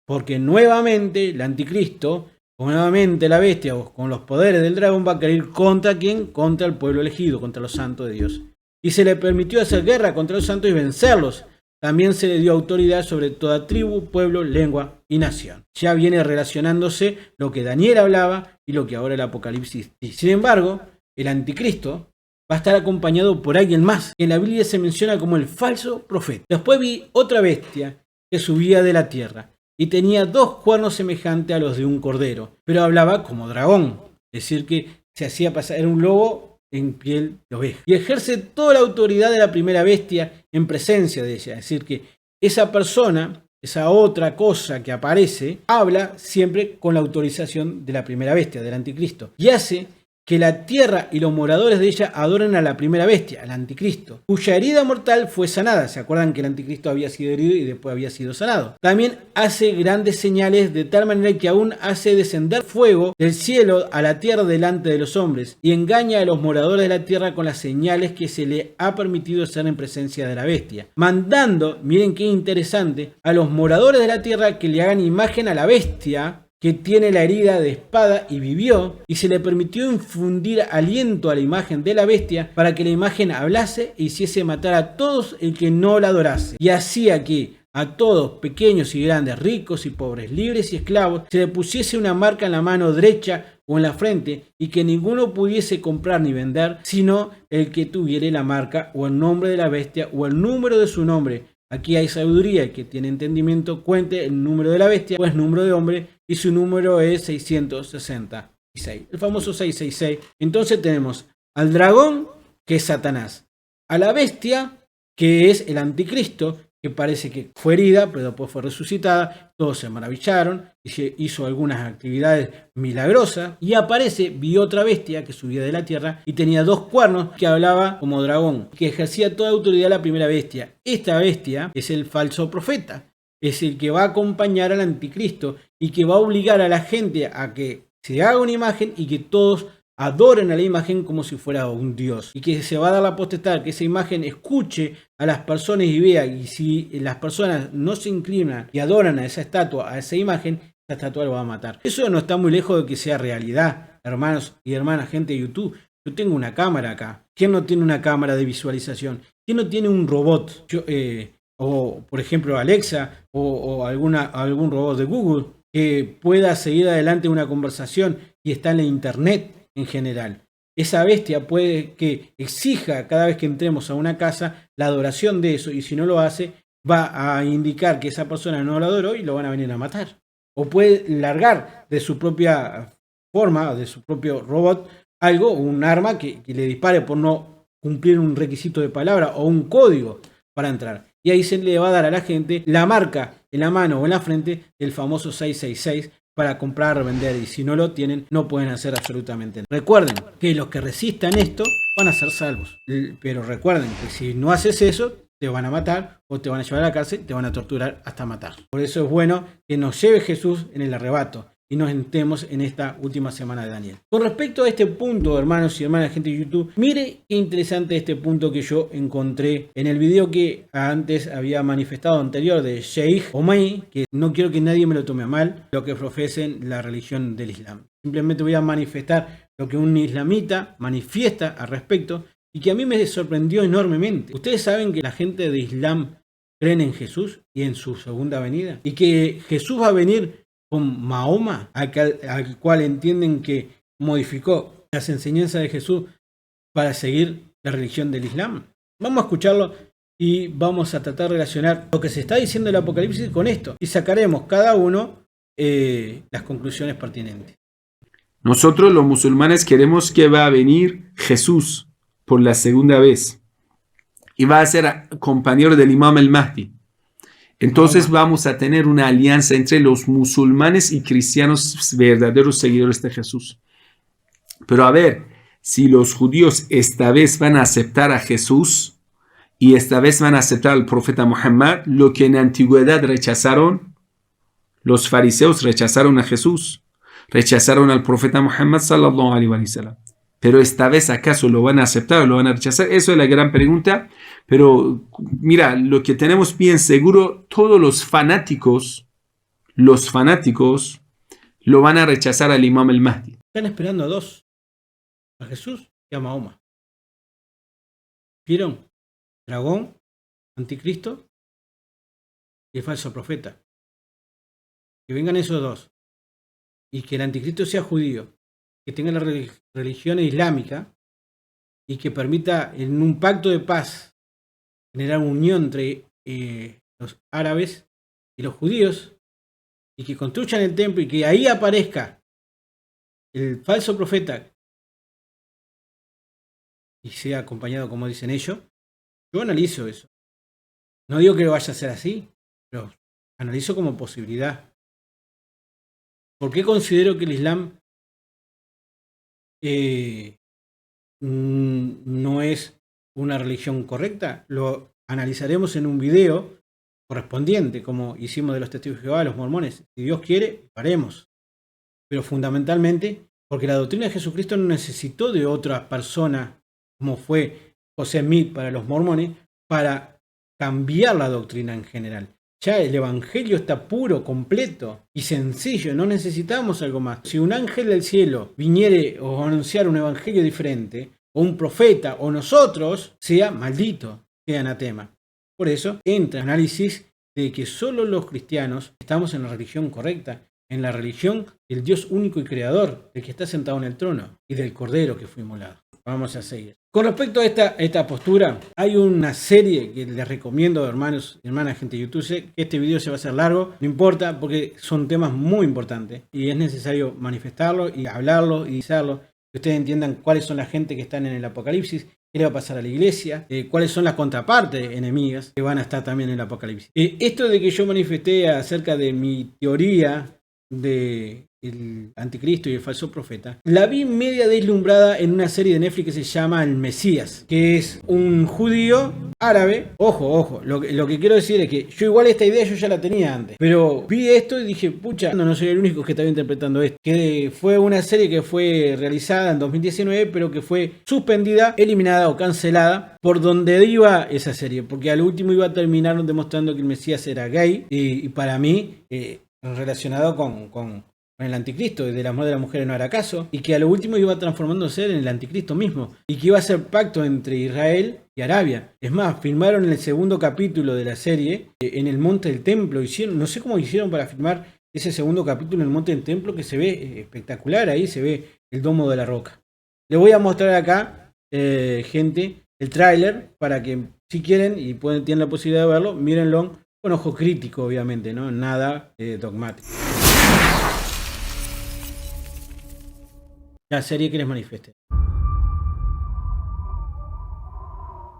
porque nuevamente el anticristo, o nuevamente la bestia, o con los poderes del dragón, va a querer ir contra ¿quién? Contra el pueblo elegido, contra los santos de Dios. Y se le permitió hacer guerra contra los santos y vencerlos. También se le dio autoridad sobre toda tribu, pueblo, lengua y nación. Ya viene relacionándose lo que Daniel hablaba y lo que ahora el Apocalipsis dice. Sin embargo, el anticristo va a estar acompañado por alguien más, que en la Biblia se menciona como el falso profeta. Después vi otra bestia que subía de la tierra y tenía 2 cuernos semejantes a los de un cordero, pero hablaba como dragón, es decir que se hacía pasar, era un lobo en piel de oveja, y ejerce toda la autoridad de la primera bestia en presencia de ella, es decir que esa persona, esa otra cosa que aparece, habla siempre con la autorización de la primera bestia, del anticristo, y hace que la tierra y los moradores de ella adoren a la primera bestia, al anticristo, cuya herida mortal fue sanada. ¿Se acuerdan que el anticristo había sido herido y después había sido sanado? También hace grandes señales de tal manera que aún hace descender fuego del cielo a la tierra delante de los hombres y engaña a los moradores de la tierra con las señales que se le ha permitido hacer en presencia de la bestia, mandando, miren qué interesante, a los moradores de la tierra que le hagan imagen a la bestia que tiene la herida de espada y vivió, y se le permitió infundir aliento a la imagen de la bestia para que la imagen hablase e hiciese matar a todos el que no la adorase, y hacía que a todos, pequeños y grandes, ricos y pobres, libres y esclavos, se le pusiese una marca en la mano derecha o en la frente, y que ninguno pudiese comprar ni vender, sino el que tuviere la marca o el nombre de la bestia o el número de su nombre. Aquí hay sabiduría, el que tiene entendimiento cuente el número de la bestia, pues número de hombre, y su número es 666, el famoso 666. Entonces tenemos al dragón, que es Satanás, a la bestia, que es el anticristo, que parece que fue herida, pero después fue resucitada. Todos se maravillaron y se hizo algunas actividades milagrosas. Y vio otra bestia que subía de la tierra y tenía 2 cuernos, que hablaba como dragón, que ejercía toda autoridad la primera bestia. Esta bestia es el falso profeta, es el que va a acompañar al anticristo y que va a obligar a la gente a que se haga una imagen y que todos adoren a la imagen como si fuera un dios, y que se va a dar la potestad que esa imagen escuche a las personas y vea, y si las personas no se inclinan y adoran a esa estatua, a esa imagen, esa estatua lo va a matar. Eso no está muy lejos de que sea realidad, hermanos y hermanas, gente de YouTube. Yo tengo una cámara acá. ¿Quién no tiene una cámara de visualización? ¿Quién no tiene un robot? O por ejemplo Alexa o algún robot de Google que pueda seguir adelante una conversación y está en la internet en general. Esa bestia puede que exija cada vez que entremos a una casa la adoración de eso, y si no lo hace va a indicar que esa persona no lo adoró y lo van a venir a matar. O puede largar de su propia forma, de su propio robot, un arma que le dispare por no cumplir un requisito de palabra o un código para entrar. Y ahí se le va a dar a la gente la marca en la mano o en la frente del famoso 666 para comprar o vender, y si no lo tienen no pueden hacer absolutamente nada. Recuerden que los que resistan esto van a ser salvos, pero recuerden que si no haces eso te van a matar o te van a llevar a la cárcel, te van a torturar hasta matar. Por eso es bueno que nos lleve Jesús en el arrebato y nos entremos en esta última semana de Daniel. Con respecto a este punto, hermanos y hermanas, gente de YouTube, mire qué interesante este punto que yo encontré en el video que antes había manifestado anterior de Sheikh Omei, que no quiero que nadie me lo tome a mal, lo que profesen la religión del Islam. Simplemente voy a manifestar lo que un islamita manifiesta al respecto y que a mí me sorprendió enormemente. Ustedes saben que la gente de Islam creen en Jesús y en su segunda venida, y que Jesús va a venir con Mahoma, al cual entienden que modificó las enseñanzas de Jesús para seguir la religión del Islam. Vamos a escucharlo y vamos a tratar de relacionar lo que se está diciendo del Apocalipsis con esto, y sacaremos cada uno las conclusiones pertinentes. Nosotros los musulmanes queremos que va a venir Jesús por la segunda vez y va a ser compañero del Imam al-Mahdi. Entonces vamos a tener una alianza entre los musulmanes y cristianos verdaderos seguidores de Jesús. Pero a ver, si los judíos esta vez van a aceptar a Jesús y esta vez van a aceptar al profeta Muhammad, lo que en la antigüedad rechazaron, los fariseos rechazaron a Jesús, rechazaron al profeta Muhammad sallallahu alaihi wasallam. Pero esta vez, ¿acaso lo van a aceptar o lo van a rechazar? Eso es la gran pregunta. Pero mira, lo que tenemos bien seguro, todos los fanáticos lo van a rechazar al Imam al-Mahdi. Están esperando a dos, a Jesús y a Mahoma. ¿Vieron? Dragón, anticristo y el falso profeta. Que vengan esos dos y que el anticristo sea judío, que tenga la religión islámica y que permita en un pacto de paz generar unión entre los árabes y los judíos, y que construyan el templo y que ahí aparezca el falso profeta y sea acompañado como dicen ellos. Yo analizo eso. No digo que lo vaya a hacer así, pero analizo como posibilidad. ¿Por qué considero que el Islam no es una religión correcta? Lo analizaremos en un video correspondiente, como hicimos de los testigos de Jehová, los mormones. Si Dios quiere, lo haremos. Pero fundamentalmente porque la doctrina de Jesucristo no necesitó de otra persona, como fue José Smith para los mormones, para cambiar la doctrina en general. Ya el evangelio está puro, completo y sencillo, no necesitamos algo más. Si un ángel del cielo viniere o anunciar un evangelio diferente, o un profeta, o nosotros, sea maldito, sea anatema. Por eso entra el análisis de que solo los cristianos estamos en la religión correcta, en la religión del Dios único y creador, el que está sentado en el trono, y del Cordero que fue inmolado. Vamos a seguir. Con respecto a esta postura, hay una serie que les recomiendo, hermanos y hermanas, gente de YouTube. Sé que este video se va a hacer largo, no importa, porque son temas muy importantes y es necesario manifestarlo y hablarlo y hacerlo. que ustedes entiendan cuáles son la gente que están en el Apocalipsis, qué le va a pasar a la iglesia, cuáles son las contrapartes enemigas que van a estar también en el Apocalipsis. Esto de que yo manifesté acerca de mi teoría de el anticristo y el falso profeta, la vi media deslumbrada en una serie de Netflix que se llama El Mesías, que es un judío árabe. Ojo, lo que quiero decir es que yo igual esta idea yo ya la tenía antes, pero vi esto y dije, pucha, no soy el único que estaba interpretando esto, que fue una serie que fue realizada en 2019, pero que fue suspendida, eliminada o cancelada por donde iba esa serie, porque al último iba a terminar demostrando que el Mesías era gay, y para mí relacionado con el anticristo, del amor de las mujeres no hará caso, y que a lo último iba transformándose en el anticristo mismo, y que iba a ser pacto entre Israel y Arabia. Es más, filmaron el segundo capítulo de la serie en el Monte del Templo. No sé cómo hicieron para filmar ese segundo capítulo en el Monte del Templo, que se ve espectacular. Ahí se ve el domo de la roca. Les voy a mostrar acá, gente, el tráiler, para que si quieren y tienen la posibilidad de verlo, mírenlo con ojo crítico, obviamente, ¿no? Nada dogmático. La serie que les manifieste.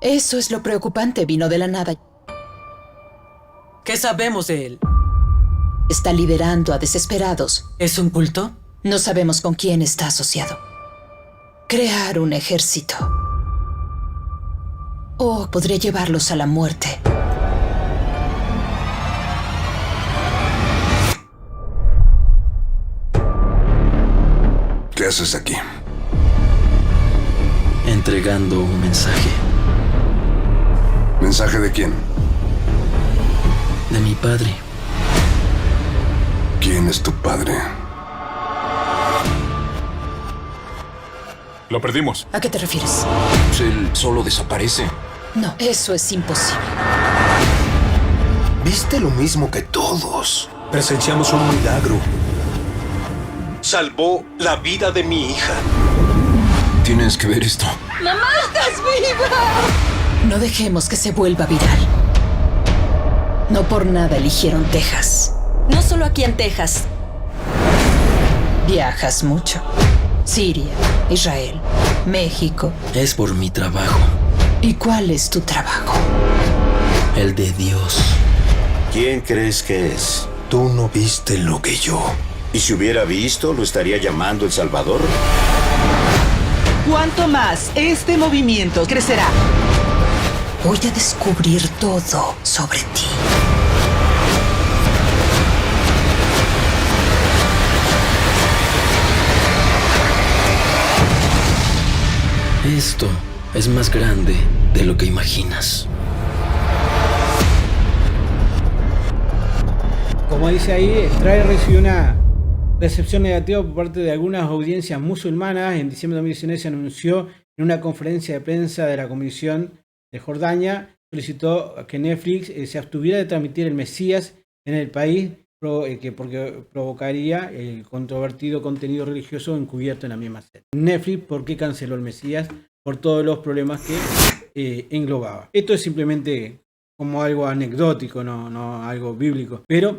Eso es lo preocupante, vino de la nada. ¿Qué sabemos de él? Está liderando a desesperados. ¿Es un culto? No sabemos con quién está asociado. Crear un ejército. O podría llevarlos a la muerte. ¿Qué haces aquí? Entregando un mensaje. ¿Mensaje de quién? De mi padre. ¿Quién es tu padre? Lo perdimos. ¿A qué te refieres? Él solo desaparece. No, eso es imposible. Viste lo mismo que todos. Presenciamos un milagro. Salvó la vida de mi hija. Tienes que ver esto. ¡Mamá, estás viva! No dejemos que se vuelva viral. No por nada eligieron Texas. No solo aquí en Texas. Viajas mucho. Siria, Israel, México. Es por mi trabajo. ¿Y cuál es tu trabajo? El de Dios. ¿Quién crees que es? Tú no viste lo que yo. ¿Y si hubiera visto, lo estaría llamando El Salvador? Cuanto más este movimiento crecerá, Voy a descubrir todo sobre ti. Esto es más grande de lo que imaginas. Como dice ahí, el trailer recibió una recepción negativa por parte de algunas audiencias musulmanas. En diciembre de 2019 se anunció en una conferencia de prensa de la Comisión de Jordania, solicitó que Netflix se abstuviera de transmitir el Mesías en el país porque provocaría el controvertido contenido religioso encubierto en la misma serie. Netflix, ¿por qué canceló el Mesías? Por todos los problemas que englobaba. Esto es simplemente como algo anecdótico, no algo bíblico, pero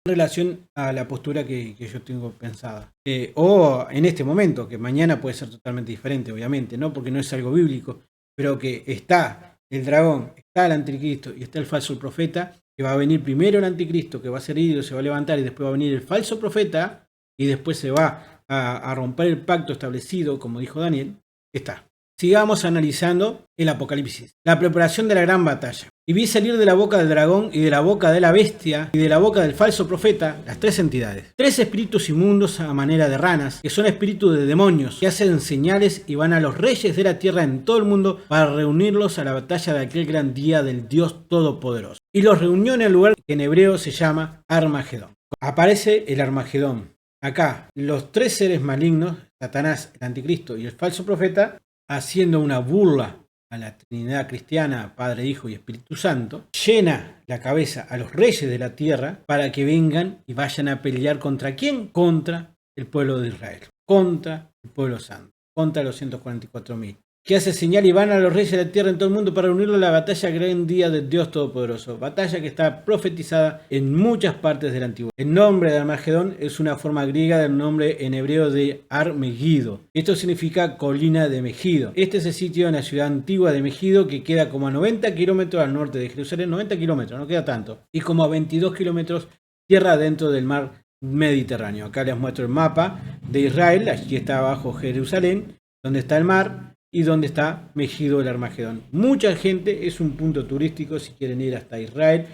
en relación a la postura que yo tengo pensada. O en este momento, que mañana puede ser totalmente diferente, obviamente, ¿no? Porque no es algo bíblico, pero que está el dragón, está el anticristo y está el falso profeta, que va a venir primero el anticristo, que va a ser herido, se va a levantar, y después va a venir el falso profeta, y después se va a romper el pacto establecido, como dijo Daniel. Está. Sigamos analizando el Apocalipsis, la preparación de la gran batalla. Y vi salir de la boca del dragón y de la boca de la bestia y de la boca del falso profeta las tres entidades. Tres espíritus inmundos a manera de ranas, que son espíritus de demonios, que hacen señales y van a los reyes de la tierra en todo el mundo para reunirlos a la batalla de aquel gran día del Dios Todopoderoso. Y los reunió en el lugar que en hebreo se llama Armagedón. Aparece el Armagedón. Acá, los tres seres malignos, Satanás, el anticristo y el falso profeta, haciendo una burla a la Trinidad cristiana, Padre, Hijo y Espíritu Santo, llena la cabeza a los reyes de la tierra para que vengan y vayan a pelear ¿contra quién? Contra el pueblo de Israel, contra el pueblo santo, contra los 144.000. que hace señal y van a los reyes de la tierra en todo el mundo para unirlo a la batalla gran día del Dios Todopoderoso. Batalla que está profetizada en muchas partes del Antiguo. El nombre de Armagedón es una forma griega del nombre en hebreo de Ar-Megido. Esto significa colina de Megido. Este es el sitio en la ciudad antigua de Megido que queda como a 90 kilómetros al norte de Jerusalén. 90 kilómetros, no queda tanto. Y como a 22 kilómetros tierra dentro del mar Mediterráneo. Acá les muestro el mapa de Israel. Aquí está abajo Jerusalén, donde está el mar y donde está Megido el Armagedón. Mucha gente, es un punto turístico si quieren ir hasta Israel.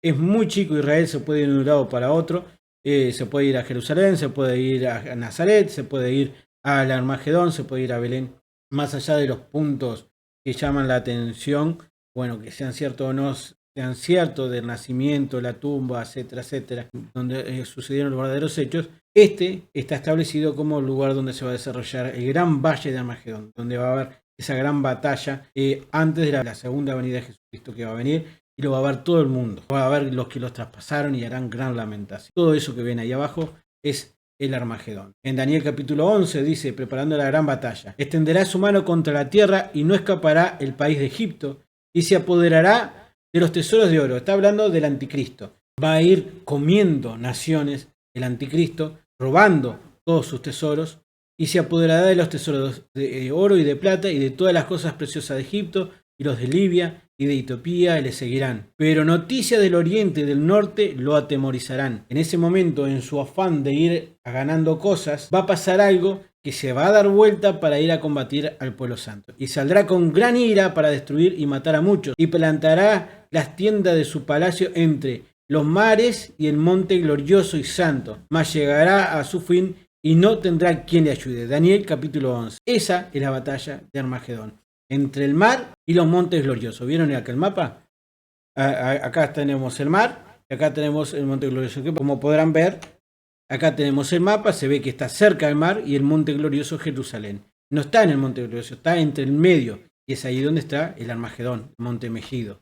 Es muy chico Israel, se puede ir de un lado para otro. Se puede ir a Jerusalén, se puede ir a Nazaret, se puede ir al Armagedón, se puede ir a Belén. Más allá de los puntos que llaman la atención, bueno, que sean ciertos o no sean ciertos, del nacimiento, la tumba, etcétera, etcétera, donde sucedieron los verdaderos hechos, este está establecido como el lugar donde se va a desarrollar el gran valle de Armagedón, donde va a haber esa gran batalla antes de la segunda venida de Jesucristo que va a venir, y lo va a ver todo el mundo. Va a haber los que los traspasaron y harán gran lamentación. Todo eso que ven ahí abajo es el Armagedón. En Daniel capítulo 11 dice, preparando la gran batalla, extenderá su mano contra la tierra y no escapará el país de Egipto, y se apoderará de los tesoros de oro. Está hablando del anticristo. Va a ir comiendo naciones el anticristo, robando todos sus tesoros, y se apoderará de los tesoros de oro y de plata y de todas las cosas preciosas de Egipto, y los de Libia y de Etiopía le seguirán. Pero noticias del oriente y del norte lo atemorizarán. En ese momento, en su afán de ir ganando cosas, va a pasar algo que se va a dar vuelta para ir a combatir al pueblo santo. Y saldrá con gran ira para destruir y matar a muchos, y plantará las tiendas de su palacio entre los mares y el monte glorioso y santo, mas llegará a su fin y no tendrá quien le ayude. Daniel capítulo 11. Esa es la batalla de Armagedón, entre el mar y los montes gloriosos. ¿Vieron acá el mapa? Acá tenemos el mar y acá tenemos el monte glorioso. Como podrán ver, acá tenemos el mapa, se ve que está cerca del mar y el monte glorioso Jerusalén. No está en el monte glorioso, está entre el medio, y es ahí donde está el Armagedón, el monte Megido.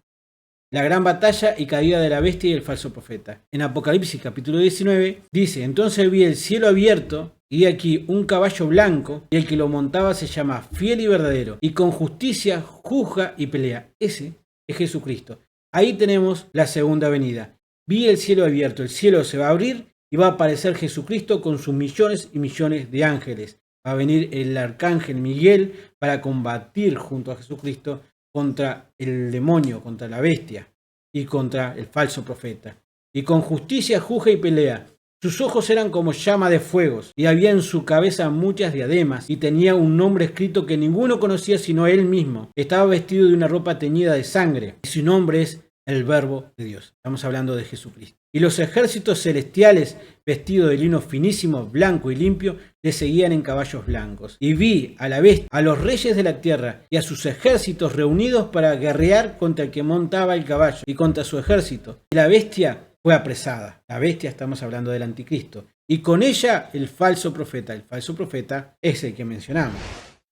La gran batalla y caída de la bestia y el falso profeta. En Apocalipsis capítulo 19 dice, entonces vi el cielo abierto y aquí un caballo blanco, y el que lo montaba se llama Fiel y Verdadero, y con justicia juzga y pelea. Ese es Jesucristo. Ahí tenemos la segunda venida. Vi el cielo abierto, el cielo se va a abrir y va a aparecer Jesucristo con sus millones y millones de ángeles. Va a venir el arcángel Miguel para combatir junto a Jesucristo contra el demonio, contra la bestia y contra el falso profeta. Y con justicia juzga y pelea. Sus ojos eran como llama de fuegos, y había en su cabeza muchas diademas, y tenía un nombre escrito que ninguno conocía sino él mismo. Estaba vestido de una ropa teñida de sangre, y su nombre es el Verbo de Dios. Estamos hablando de Jesucristo. Y los ejércitos celestiales, vestidos de lino finísimo, blanco y limpio, le seguían en caballos blancos. Y vi a la bestia, a los reyes de la tierra y a sus ejércitos reunidos para guerrear contra el que montaba el caballo y contra su ejército. Y la bestia fue apresada. La bestia, estamos hablando del anticristo. Y con ella el falso profeta. El falso profeta es el que mencionamos.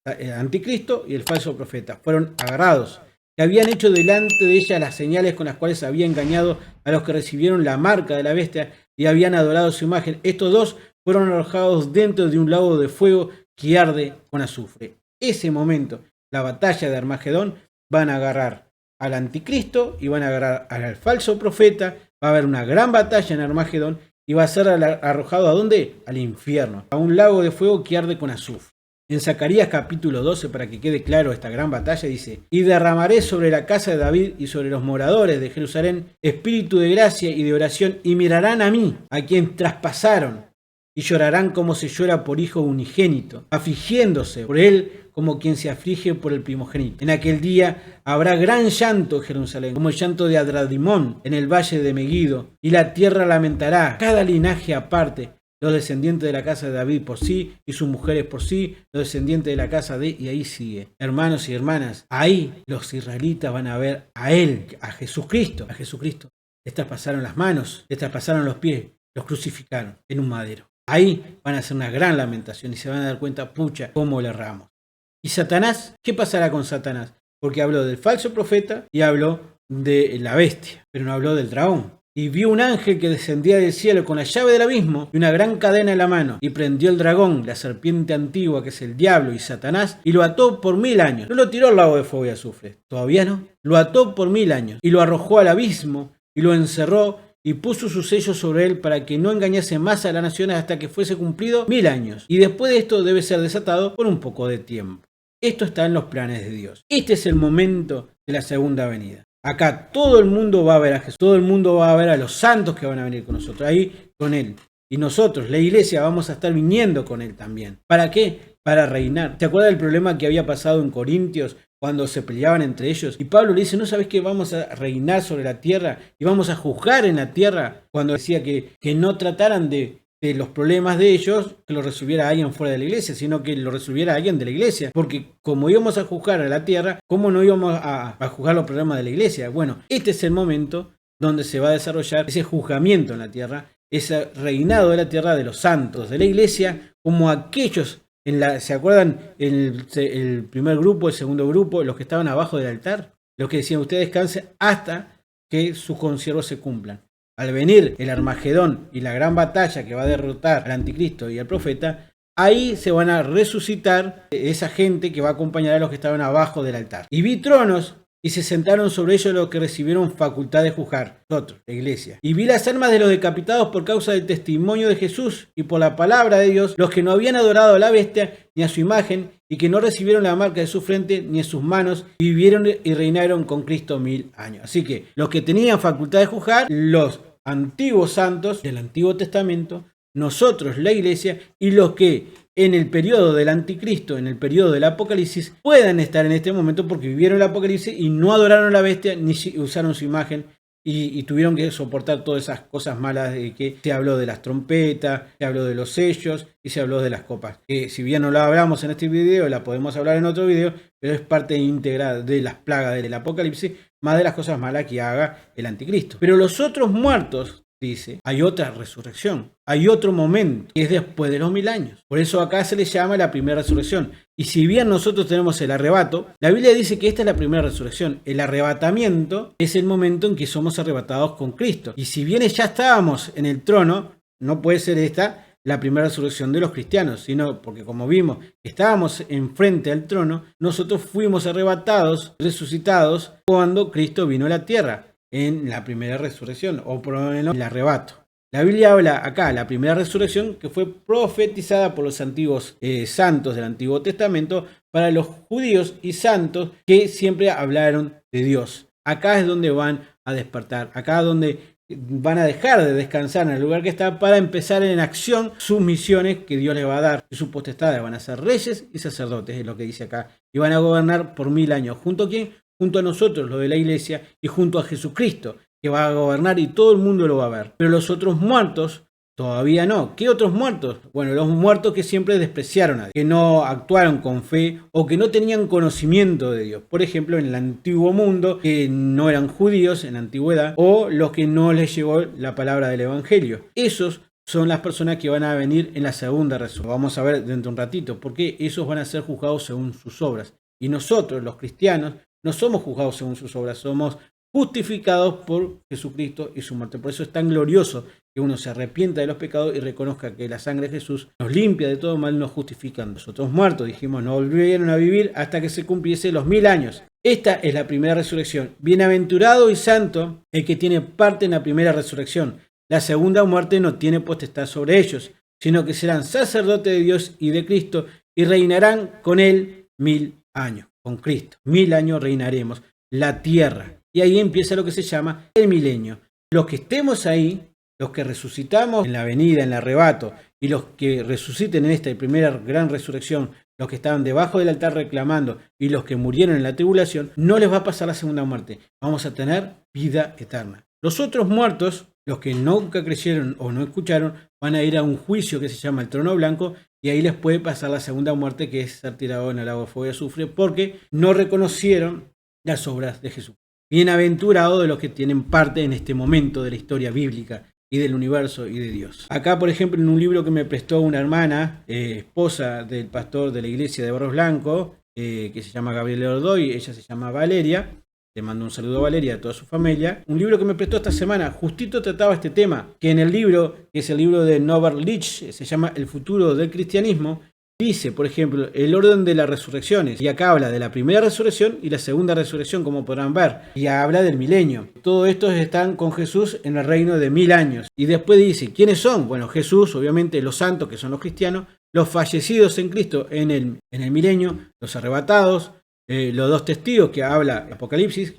El anticristo y el falso profeta fueron agarrados, que habían hecho delante de ella las señales con las cuales había engañado a los que recibieron la marca de la bestia y habían adorado su imagen. Estos dos fueron arrojados dentro de un lago de fuego que arde con azufre. Ese momento, la batalla de Armagedón, van a agarrar al anticristo y van a agarrar al falso profeta. Va a haber una gran batalla en Armagedón y va a ser arrojado ¿a dónde? Al infierno, a un lago de fuego que arde con azufre. En Zacarías capítulo 12, para que quede claro esta gran batalla, dice, y derramaré sobre la casa de David y sobre los moradores de Jerusalén espíritu de gracia y de oración, y mirarán a mí, a quien traspasaron, y llorarán como se llora por hijo unigénito, afligiéndose por él como quien se aflige por el primogénito. En aquel día habrá gran llanto en Jerusalén, como el llanto de Adradimón en el valle de Megido, y la tierra lamentará, cada linaje aparte, los descendientes de la casa de David por sí, y sus mujeres por sí, los descendientes de la casa de... Y ahí sigue. Hermanos y hermanas, ahí los israelitas van a ver a él, a Jesucristo. A Jesucristo. Les traspasaron las manos, les traspasaron los pies, los crucificaron en un madero. Ahí van a hacer una gran lamentación y se van a dar cuenta, pucha, cómo le erramos. ¿Y Satanás? ¿Qué pasará con Satanás? Porque habló del falso profeta y habló de la bestia, pero no habló del dragón. Y vio un ángel que descendía del cielo con la llave del abismo y una gran cadena en la mano, y prendió el dragón, la serpiente antigua que es el diablo y Satanás, y lo ató por 1000 años. No lo tiró al lago de fuego y azufre, todavía no. Lo ató por 1000 años y lo arrojó al abismo y lo encerró y puso su sello sobre él para que no engañase más a las naciones hasta que fuese cumplido 1000 años. Y después de esto debe ser desatado por un poco de tiempo. Esto está en los planes de Dios. Este es el momento de la segunda venida. Acá todo el mundo va a ver a Jesús, todo el mundo va a ver a los santos que van a venir con nosotros, ahí con Él. Y nosotros, la iglesia, vamos a estar viniendo con Él también. ¿Para qué? Para reinar. ¿Se acuerda del problema que había pasado en Corintios cuando se peleaban entre ellos? Y Pablo le dice, ¿no sabes que vamos a reinar sobre la tierra y vamos a juzgar en la tierra? Cuando decía que no trataran de los problemas de ellos, que lo resolviera alguien fuera de la iglesia, sino que lo resolviera alguien de la iglesia. Porque como íbamos a juzgar a la tierra, ¿cómo no íbamos a juzgar los problemas de la iglesia? Bueno, este es el momento donde se va a desarrollar ese juzgamiento en la tierra, ese reinado de la tierra de los santos, de la iglesia, como aquellos, ¿se acuerdan? El primer grupo, el segundo grupo, los que estaban abajo del altar, los que decían, ustedes descansen hasta que sus consiervos se cumplan. Al venir el Armagedón y la gran batalla que va a derrotar al anticristo y al profeta, ahí se van a resucitar esa gente que va a acompañar a los que estaban abajo del altar. Y vi tronos y se sentaron sobre ellos los que recibieron facultad de juzgar, nosotros, la iglesia. Y vi las almas de los decapitados por causa del testimonio de Jesús y por la palabra de Dios, los que no habían adorado a la bestia ni a su imagen y que no recibieron la marca de su frente ni en sus manos, y vivieron y reinaron con Cristo 1000 años. Así que los que tenían facultad de juzgar, los antiguos santos del Antiguo Testamento, nosotros, la iglesia, y los que en el periodo del anticristo, en el periodo del apocalipsis, puedan estar en este momento porque vivieron el apocalipsis y no adoraron a la bestia ni usaron su imagen y tuvieron que soportar todas esas cosas malas de que se habló de las trompetas, se habló de los sellos y se habló de las copas. Que si bien no la hablamos en este video, la podemos hablar en otro video, pero es parte íntegra de las plagas del apocalipsis, más de las cosas malas que haga el anticristo. Pero los otros muertos, dice, hay otra resurrección, hay otro momento, que es después de los 1000 años. Por eso acá se le llama la primera resurrección. Y si bien nosotros tenemos el arrebato, la Biblia dice que esta es la primera resurrección. El arrebatamiento es el momento en que somos arrebatados con Cristo. Y si bien ya estábamos en el trono, no puede ser esta la primera resurrección de los cristianos, sino porque como vimos, estábamos enfrente al trono, nosotros fuimos arrebatados, resucitados, cuando Cristo vino a la tierra, en la primera resurrección, o por lo menos el arrebato. La Biblia habla acá, la primera resurrección, que fue profetizada por los antiguos santos del Antiguo Testamento, para los judíos y santos que siempre hablaron de Dios. Acá es donde van a despertar, acá es donde van a dejar de descansar en el lugar que está para empezar en acción sus misiones que Dios les va a dar y sus potestades. Van a ser reyes y sacerdotes, es lo que dice acá, y van a gobernar por 1000 años. ¿Junto a quién? Junto a nosotros, lo de la iglesia, y junto a Jesucristo, que va a gobernar y todo el mundo lo va a ver. Pero los otros muertos todavía no. ¿Qué otros muertos? Bueno, los muertos que siempre despreciaron a Dios, que no actuaron con fe o que no tenían conocimiento de Dios. Por ejemplo, en el antiguo mundo, que no eran judíos en la antigüedad, o los que no les llegó la palabra del evangelio. Esos son las personas que van a venir en la segunda resurrección. Vamos a ver dentro de un ratito, porque esos van a ser juzgados según sus obras. Y nosotros, los cristianos, no somos juzgados según sus obras, somos justificados por Jesucristo y su muerte. Por eso es tan glorioso que uno se arrepienta de los pecados y reconozca que la sangre de Jesús nos limpia de todo mal, nos justifica. Nosotros muertos, dijimos, no volvieron a vivir hasta que se cumpliese los 1000 años. Esta es la primera resurrección. Bienaventurado y santo el que tiene parte en la primera resurrección. La segunda muerte no tiene potestad sobre ellos, sino que serán sacerdotes de Dios y de Cristo y reinarán con él 1000 años. Con Cristo, 1000 años reinaremos la tierra. Y ahí empieza lo que se llama el milenio. Los que estemos ahí, los que resucitamos en la venida, en el arrebato, y los que resuciten en esta primera gran resurrección, los que estaban debajo del altar reclamando y los que murieron en la tribulación, no les va a pasar la segunda muerte. Vamos a tener vida eterna. Los otros muertos, los que nunca creyeron o no escucharon, van a ir a un juicio que se llama el trono blanco, y ahí les puede pasar la segunda muerte, que es ser tirado en el lago de fuego y azufre, porque no reconocieron las obras de Jesús. Bienaventurado de los que tienen parte en este momento de la historia bíblica y del universo y de Dios. Acá, por ejemplo, en un libro que me prestó una hermana, esposa del pastor de la iglesia de Barros Blanco, que se llama Gabriel Ordoy, ella se llama Valeria, le mando un saludo a Valeria y a toda su familia. Un libro que me prestó esta semana, justito trataba este tema, que en el libro, que es el libro de Norbert Lich, se llama El futuro del cristianismo, dice, por ejemplo, el orden de las resurrecciones. Y acá habla de la primera resurrección y la segunda resurrección, como podrán ver. Y habla del milenio. Todos estos están con Jesús en el reino de 1000 años. Y después dice, ¿quiénes son? Bueno, Jesús, obviamente los santos, que son los cristianos, los fallecidos en Cristo en el milenio, los arrebatados, los 2 testigos que habla Apocalipsis,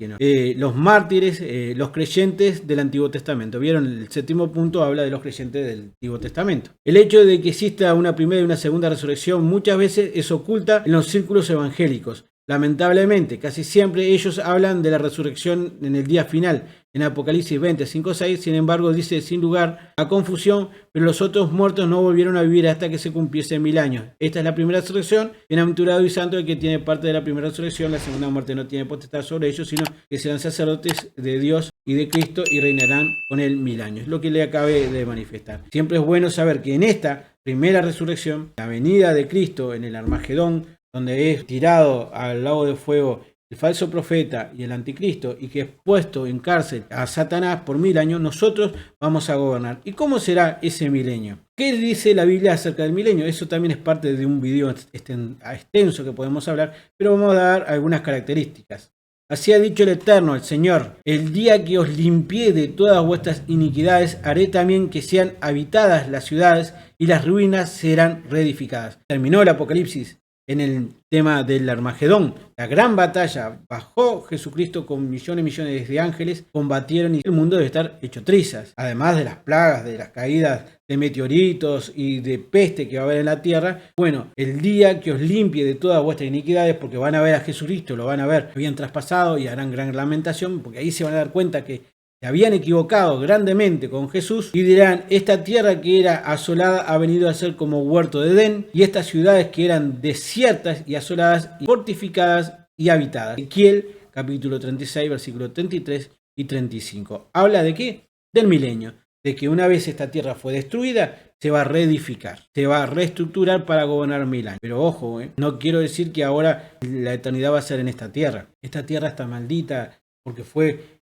los mártires, los creyentes del Antiguo Testamento. ¿Vieron? El 7º punto habla de los creyentes del Antiguo Testamento. El hecho de que exista una primera y una segunda resurrección muchas veces es oculta en los círculos evangélicos. Lamentablemente, casi siempre ellos hablan de la resurrección en el día final. En Apocalipsis 20, 5, 6, sin embargo, dice sin lugar a confusión, pero los otros muertos no volvieron a vivir hasta que se cumpliesen 1000 años. Esta es la primera resurrección, bienaventurado y santo el que tiene parte de la primera resurrección. La segunda muerte no tiene potestad sobre ellos, sino que serán sacerdotes de Dios y de Cristo y reinarán con él 1000 años. Lo que le acabé de manifestar. Siempre es bueno saber que en esta primera resurrección, la venida de Cristo en el Armagedón, donde es tirado al lago de fuego el falso profeta y el anticristo, y que es puesto en cárcel a Satanás por 1000 años, nosotros vamos a gobernar. ¿Y cómo será ese milenio? ¿Qué dice la Biblia acerca del milenio? Eso también es parte de un video extenso que podemos hablar, pero vamos a dar algunas características. Así ha dicho el Eterno, el Señor: el día que os limpié de todas vuestras iniquidades, haré también que sean habitadas las ciudades y las ruinas serán reedificadas. Terminó el Apocalipsis en el tema del Armagedón, la gran batalla. Bajó Jesucristo con millones y millones de ángeles, combatieron y el mundo debe estar hecho trizas. Además de las plagas, de las caídas de meteoritos y de peste que va a haber en la tierra. Bueno, el día que os limpie de todas vuestras iniquidades, porque van a ver a Jesucristo, lo van a ver bien traspasado y harán gran lamentación, porque ahí se van a dar cuenta que se habían equivocado grandemente con Jesús y dirán: esta tierra que era asolada ha venido a ser como huerto de Edén, y estas ciudades que eran desiertas y asoladas y fortificadas y habitadas. Ezequiel capítulo 36 versículos 33 y 35. ¿Habla de qué? Del milenio, de que una vez esta tierra fue destruida, se va a reedificar, se va a reestructurar para gobernar 1000 años. Pero ojo, no quiero decir que ahora la eternidad va a ser en esta tierra. Esta tierra está maldita porque fue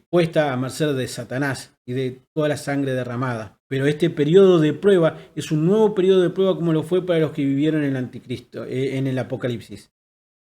puesta a merced de Satanás y de toda la sangre derramada. Pero este periodo de prueba es un nuevo periodo de prueba, como lo fue para los que vivieron en el anticristo, en el Apocalipsis.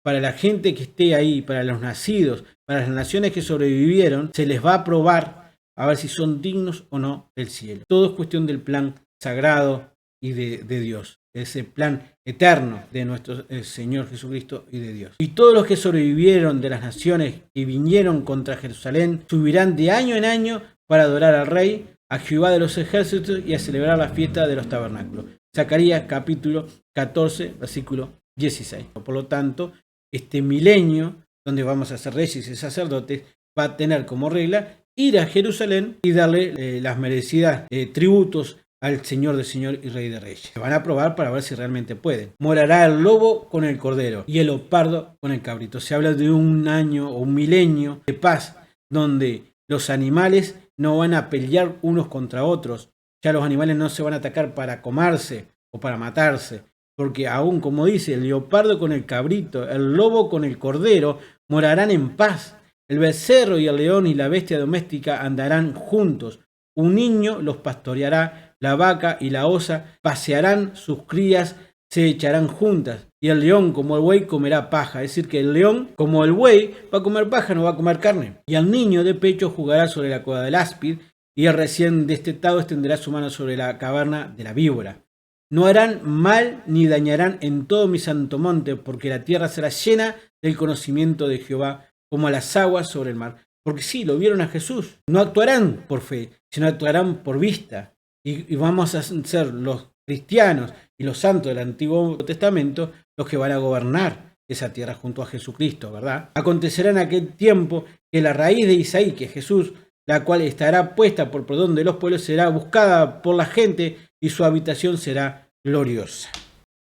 Para la gente que esté ahí, para los nacidos, para las naciones que sobrevivieron, se les va a probar a ver si son dignos o no del cielo. Todo es cuestión del plan sagrado y de Dios, ese plan eterno de nuestro Señor Jesucristo y de Dios. Y todos los que sobrevivieron de las naciones que vinieron contra Jerusalén subirán de año en año para adorar al Rey, a Jehová de los ejércitos, y a celebrar la fiesta de los tabernáculos. Zacarías capítulo 14 versículo 16. Por lo tanto, este milenio, donde vamos a ser reyes y sacerdotes, va a tener como regla ir a Jerusalén y darle las merecidas tributos al Señor de Señor y Rey de Reyes. Se van a probar para ver si realmente pueden. Morará el lobo con el cordero y el leopardo con el cabrito. Se habla de un año o un milenio de paz, donde los animales no van a pelear unos contra otros. Ya los animales no se van a atacar para comerse o para matarse, porque aún, como dice, el leopardo con el cabrito, el lobo con el cordero, morarán en paz. El becerro y el león y la bestia doméstica andarán juntos. Un niño los pastoreará. La vaca y la osa pasearán, sus crías se echarán juntas, y el león como el buey comerá paja. Es decir, que el león como el buey va a comer paja, no va a comer carne. Y al niño de pecho jugará sobre la coda del áspid, y el recién destetado extenderá su mano sobre la caverna de la víbora. No harán mal ni dañarán en todo mi santo monte, porque la tierra será llena del conocimiento de Jehová, como las aguas sobre el mar. Porque sí, lo vieron a Jesús. No actuarán por fe, sino actuarán por vista. Y vamos a ser los cristianos y los santos del Antiguo Testamento los que van a gobernar esa tierra junto a Jesucristo, ¿verdad? Acontecerá en aquel tiempo que la raíz de Isaí, que es Jesús, la cual estará puesta por perdón de los pueblos, será buscada por la gente y su habitación será gloriosa.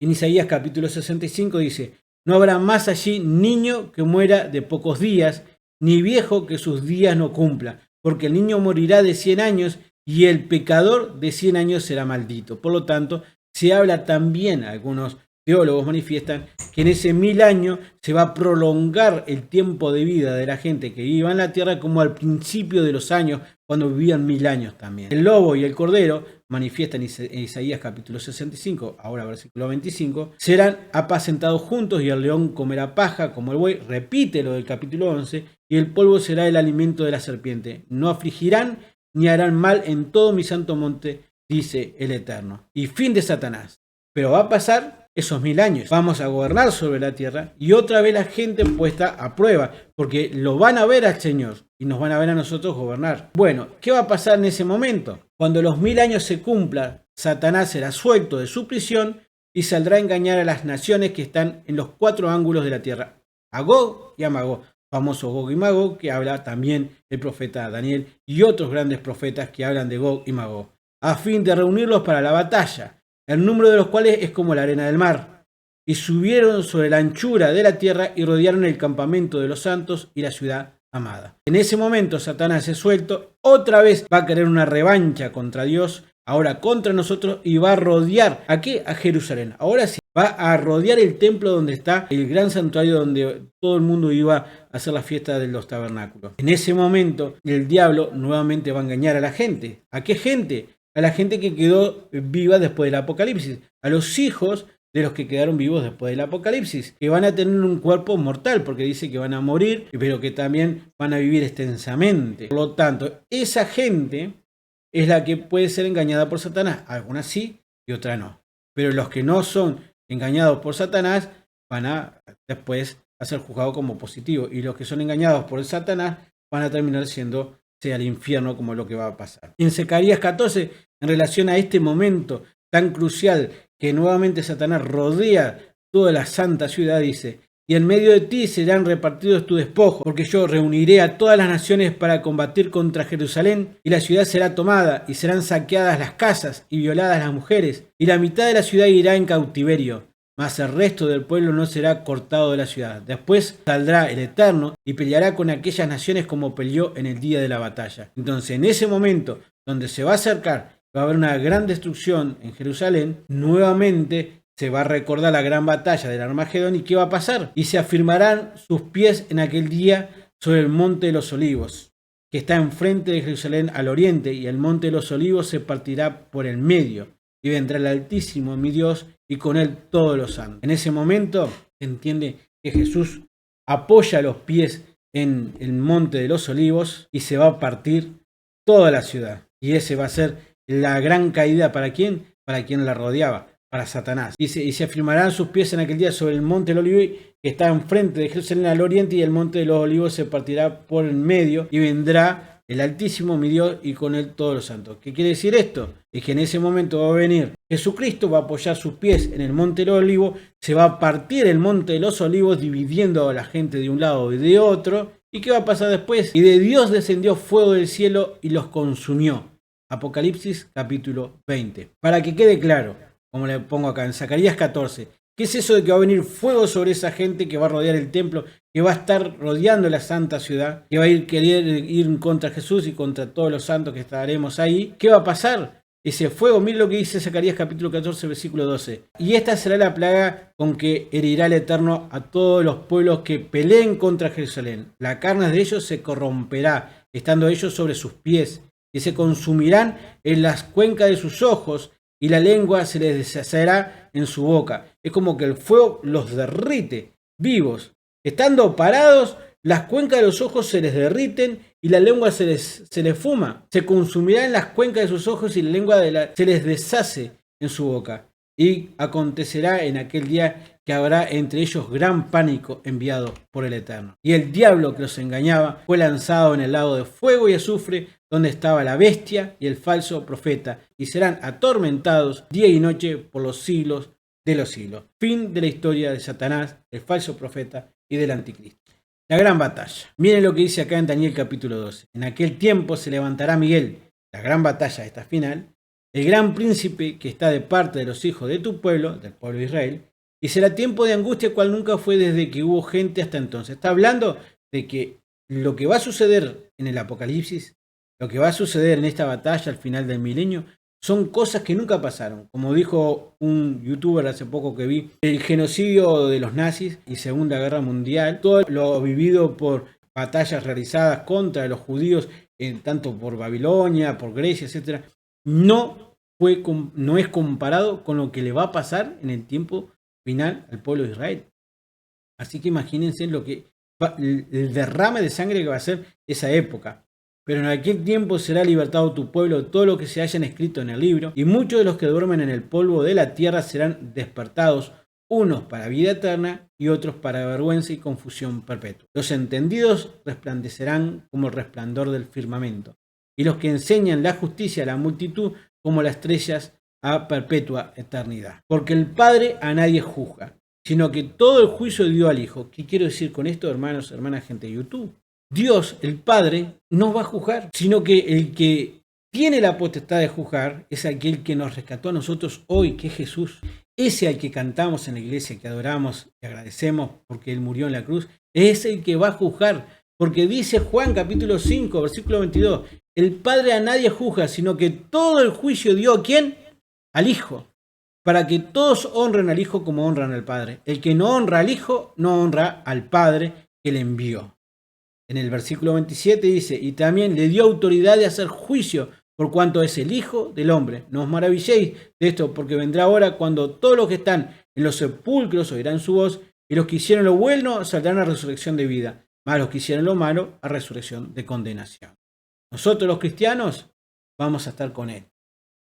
En Isaías capítulo 65 dice: no habrá más allí niño que muera de pocos días, ni viejo que sus días no cumpla, porque el niño morirá de 100 años y el pecador de 100 años será maldito. Por lo tanto, se habla también, algunos teólogos manifiestan que en ese 1000 años se va a prolongar el tiempo de vida de la gente que viva en la tierra como al principio de los años, cuando vivían 1000 años también. El lobo y el cordero, manifiestan en Isaías capítulo 65, ahora versículo 25, serán apacentados juntos y el león comerá paja como el buey, repite lo del capítulo 11, y el polvo será el alimento de la serpiente. No afligirán ni harán mal en todo mi santo monte, dice el Eterno. Y fin de Satanás. Pero va a pasar esos 1000 años. Vamos a gobernar sobre la tierra y otra vez la gente puesta a prueba, porque lo van a ver al Señor y nos van a ver a nosotros gobernar. Bueno, ¿qué va a pasar en ese momento? Cuando los 1000 años se cumplan, Satanás será suelto de su prisión y saldrá a engañar a las naciones que están en los 4 ángulos de la tierra, a Gog y a Magog. Famoso Gog y Magog, que habla también el profeta Daniel y otros grandes profetas que hablan de Gog y Magog, a fin de reunirlos para la batalla, el número de los cuales es como la arena del mar. Y subieron sobre la anchura de la tierra y rodearon el campamento de los santos y la ciudad amada. En ese momento Satanás es suelto, otra vez va a querer una revancha contra Dios, ahora contra nosotros, y va a rodear, ¿a qué? A Jerusalén. Ahora sí, va a rodear el templo donde está el gran santuario donde todo el mundo iba a hacer la fiesta de los tabernáculos. En ese momento el diablo nuevamente va a engañar a la gente. ¿A qué gente? A la gente que quedó viva después del Apocalipsis, a los hijos de los que quedaron vivos después del Apocalipsis, que van a tener un cuerpo mortal, porque dice que van a morir, pero que también van a vivir extensamente. Por lo tanto, esa gente es la que puede ser engañada por Satanás, algunas sí y otras no. Pero los que no son engañados por Satanás van a después a ser juzgados como positivos, y los que son engañados por Satanás van a terminar siendo al infierno, como lo que va a pasar. En Zacarías 14, en relación a este momento tan crucial que nuevamente Satanás rodea toda la santa ciudad, dice: y en medio de ti serán repartidos tu despojo, porque yo reuniré a todas las naciones para combatir contra Jerusalén, y la ciudad será tomada, y serán saqueadas las casas y violadas las mujeres, y la mitad de la ciudad irá en cautiverio, mas el resto del pueblo no será cortado de la ciudad. Después saldrá el Eterno y peleará con aquellas naciones como peleó en el día de la batalla. Entonces, en ese momento donde se va a acercar, va a haber una gran destrucción en Jerusalén, nuevamente se va a recordar la gran batalla del Armagedón. ¿Y qué va a pasar? Y se afirmarán sus pies en aquel día sobre el monte de los olivos, que está enfrente de Jerusalén al oriente, y el monte de los olivos se partirá por el medio, y vendrá el Altísimo, mi Dios, y con él todos los santos. En ese momento se entiende que Jesús apoya los pies en el monte de los olivos y se va a partir toda la ciudad. Y ese va a ser la gran caída. ¿Para quién? Para quien la rodeaba, para Satanás. Dice: y se afirmarán sus pies en aquel día sobre el monte del olivo, que está enfrente de Jerusalén al oriente, y el monte de los olivos se partirá por el medio, y vendrá el Altísimo, mi Dios, y con él todos los santos. ¿Qué quiere decir esto? Es que en ese momento va a venir Jesucristo, va a apoyar sus pies en el monte de los olivos, se va a partir el monte de los olivos, dividiendo a la gente de un lado y de otro. ¿Y qué va a pasar después? Y de Dios descendió fuego del cielo y los consumió. Apocalipsis capítulo 20. Para que quede claro, como le pongo acá en Zacarías 14, ¿qué es eso de que va a venir fuego sobre esa gente que va a rodear el templo, que va a estar rodeando la santa ciudad, que va a querer ir contra Jesús y contra todos los santos que estaremos ahí? ¿Qué va a pasar? Ese fuego, miren lo que dice Zacarías capítulo 14, versículo 12. Y esta será la plaga con que herirá el Eterno a todos los pueblos que peleen contra Jerusalén. La carne de ellos se corromperá, estando ellos sobre sus pies, y se consumirán en las cuencas de sus ojos, y la lengua se les deshacerá en su boca. Es como que el fuego los derrite vivos. Estando parados, las cuencas de los ojos se les derriten y la lengua se les fuma. Se consumirá en las cuencas de sus ojos y la lengua se les deshace en su boca. Y acontecerá en aquel día que habrá entre ellos gran pánico enviado por el Eterno. Y el diablo que los engañaba fue lanzado en el lago de fuego y azufre, donde estaba la bestia y el falso profeta, y serán atormentados día y noche por los siglos de los siglos. Fin de la historia de Satanás, el falso profeta y del anticristo. La gran batalla. Miren lo que dice acá en Daniel capítulo 12. En aquel tiempo se levantará Miguel, la gran batalla esta final, el gran príncipe que está de parte de los hijos de tu pueblo, del pueblo de Israel, y será tiempo de angustia cual nunca fue desde que hubo gente hasta entonces. Está hablando de que lo que va a suceder en el Apocalipsis, lo que va a suceder en esta batalla al final del milenio, son cosas que nunca pasaron. Como dijo un youtuber hace poco que vi, el genocidio de los nazis y Segunda Guerra Mundial, todo lo vivido por batallas realizadas contra los judíos, tanto por Babilonia, por Grecia, etc., no es comparado con lo que le va a pasar en el tiempo final al pueblo de Israel. Así que imagínense el derrame de sangre que va a ser esa época. Pero en aquel tiempo será libertado tu pueblo de todo lo que se hayan escrito en el libro, y muchos de los que duermen en el polvo de la tierra serán despertados, unos para vida eterna y otros para vergüenza y confusión perpetua. Los entendidos resplandecerán como el resplandor del firmamento, y los que enseñan la justicia a la multitud como las estrellas a perpetua eternidad. Porque el Padre a nadie juzga, sino que todo el juicio dio al Hijo. ¿Qué quiero decir con esto, hermanos, hermanas, gente de YouTube? Dios, el Padre, no va a juzgar, sino que el que tiene la potestad de juzgar es aquel que nos rescató a nosotros hoy, que es Jesús. Ese al que cantamos en la iglesia, que adoramos y agradecemos porque Él murió en la cruz, es el que va a juzgar. Porque dice Juan capítulo 5, versículo 22, el Padre a nadie juzga, sino que todo el juicio dio ¿a quién? Al Hijo, para que todos honren al Hijo como honran al Padre. El que no honra al Hijo, no honra al Padre que le envió. En el versículo 27 dice, y también le dio autoridad de hacer juicio por cuanto es el Hijo del Hombre. No os maravilléis de esto, porque vendrá hora cuando todos los que están en los sepulcros oirán su voz, y los que hicieron lo bueno saldrán a resurrección de vida, mas los que hicieron lo malo a resurrección de condenación. Nosotros los cristianos vamos a estar con Él.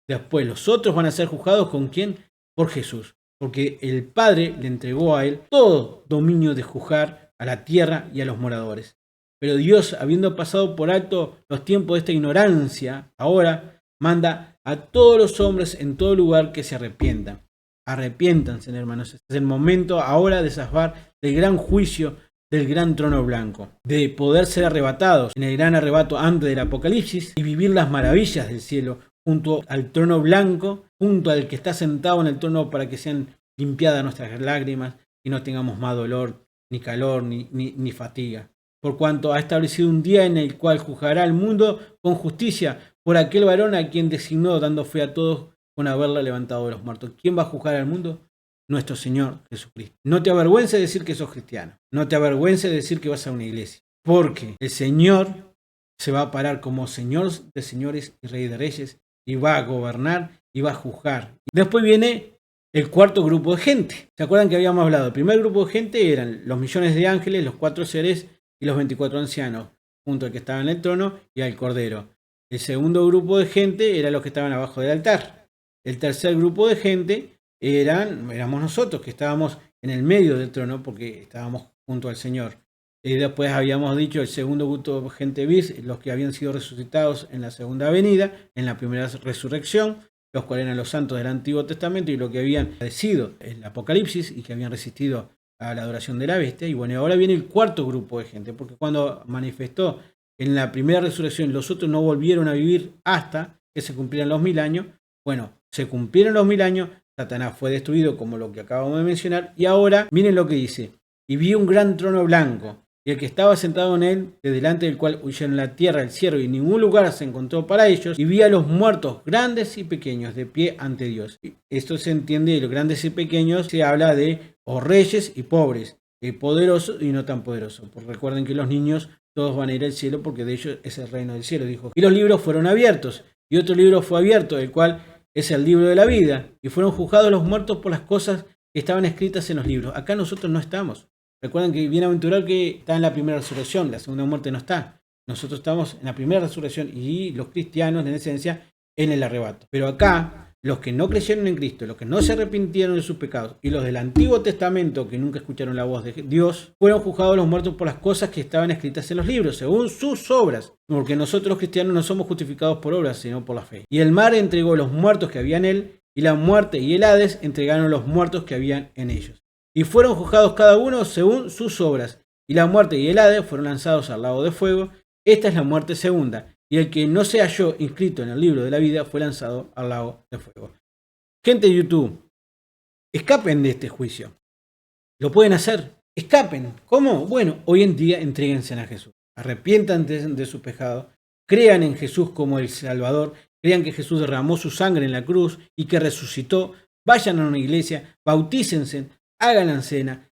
Después los otros van a ser juzgados ¿con quién? Por Jesús, porque el Padre le entregó a Él todo dominio de juzgar a la tierra y a los moradores. Pero Dios, habiendo pasado por alto los tiempos de esta ignorancia, ahora manda a todos los hombres en todo lugar que se arrepientan. Arrepiéntanse, hermanos. Es el momento ahora de zafar del gran juicio del gran trono blanco, de poder ser arrebatados en el gran arrebato antes del Apocalipsis y vivir las maravillas del cielo junto al trono blanco, junto al que está sentado en el trono para que sean limpiadas nuestras lágrimas y no tengamos más dolor, ni calor, ni fatiga. Por cuanto ha establecido un día en el cual juzgará al mundo con justicia por aquel varón a quien designó, dando fe a todos con haberla levantado de los muertos. ¿Quién va a juzgar al mundo? Nuestro Señor Jesucristo. No te avergüences de decir que sos cristiano. No te avergüences de decir que vas a una iglesia. Porque el Señor se va a parar como Señor de señores y Rey de reyes y va a gobernar y va a juzgar. Después viene el cuarto grupo de gente. ¿Se acuerdan que habíamos hablado? El primer grupo de gente eran los millones de ángeles, los 4 seres y los 24 ancianos, junto al que estaba en el trono y al Cordero. El segundo grupo de gente eran los que estaban abajo del altar. El tercer grupo de gente éramos nosotros, que estábamos en el medio del trono porque estábamos junto al Señor. Y después habíamos dicho el segundo grupo de gente bis, los que habían sido resucitados en la segunda venida, en la primera resurrección, los cuales eran los santos del Antiguo Testamento y los que habían padecido el Apocalipsis y que habían resistido a la adoración de la bestia. Y bueno, ahora viene el cuarto grupo de gente, porque cuando manifestó en la primera resurrección los otros no volvieron a vivir hasta que se cumplieran los 1000 años. Bueno, se cumplieron los 1000 años, Satanás fue destruido como lo que acabamos de mencionar, y ahora miren lo que dice, y vi un gran trono blanco, y el que estaba sentado en él, de delante del cual huyeron la tierra, el cielo, y ningún lugar se encontró para ellos, y vi a los muertos, grandes y pequeños, de pie ante Dios. Y esto se entiende, de los grandes y pequeños se habla de reyes y pobres, poderosos y no tan poderosos. Porque recuerden que los niños todos van a ir al cielo porque de ellos es el reino del cielo, dijo. Y los libros fueron abiertos, y otro libro fue abierto, el cual es el libro de la vida, y fueron juzgados los muertos por las cosas que estaban escritas en los libros. Acá nosotros no estamos. Recuerden que bienaventurado que está en la primera resurrección, la segunda muerte no está. Nosotros estamos en la primera resurrección y los cristianos, en esencia, en el arrebato. Pero acá, los que no creyeron en Cristo, los que no se arrepintieron de sus pecados y los del Antiguo Testamento que nunca escucharon la voz de Dios, fueron juzgados los muertos por las cosas que estaban escritas en los libros, según sus obras. Porque nosotros los cristianos no somos justificados por obras, sino por la fe. Y el mar entregó los muertos que había en él, y la muerte y el Hades entregaron los muertos que habían en ellos. Y fueron juzgados cada uno según sus obras, y la muerte y el Hades fueron lanzados al lago de fuego. Esta es la muerte segunda, y el que no se halló inscrito en el libro de la vida fue lanzado al lago de fuego. Gente de YouTube, escapen de este juicio. Lo pueden hacer, escapen. ¿Cómo? Bueno, hoy en día entréguense a Jesús. Arrepientan de sus pecados, crean en Jesús como el Salvador crean que Jesús derramó su sangre en la cruz y que resucitó, vayan a una iglesia, bautícense, hagan la cena,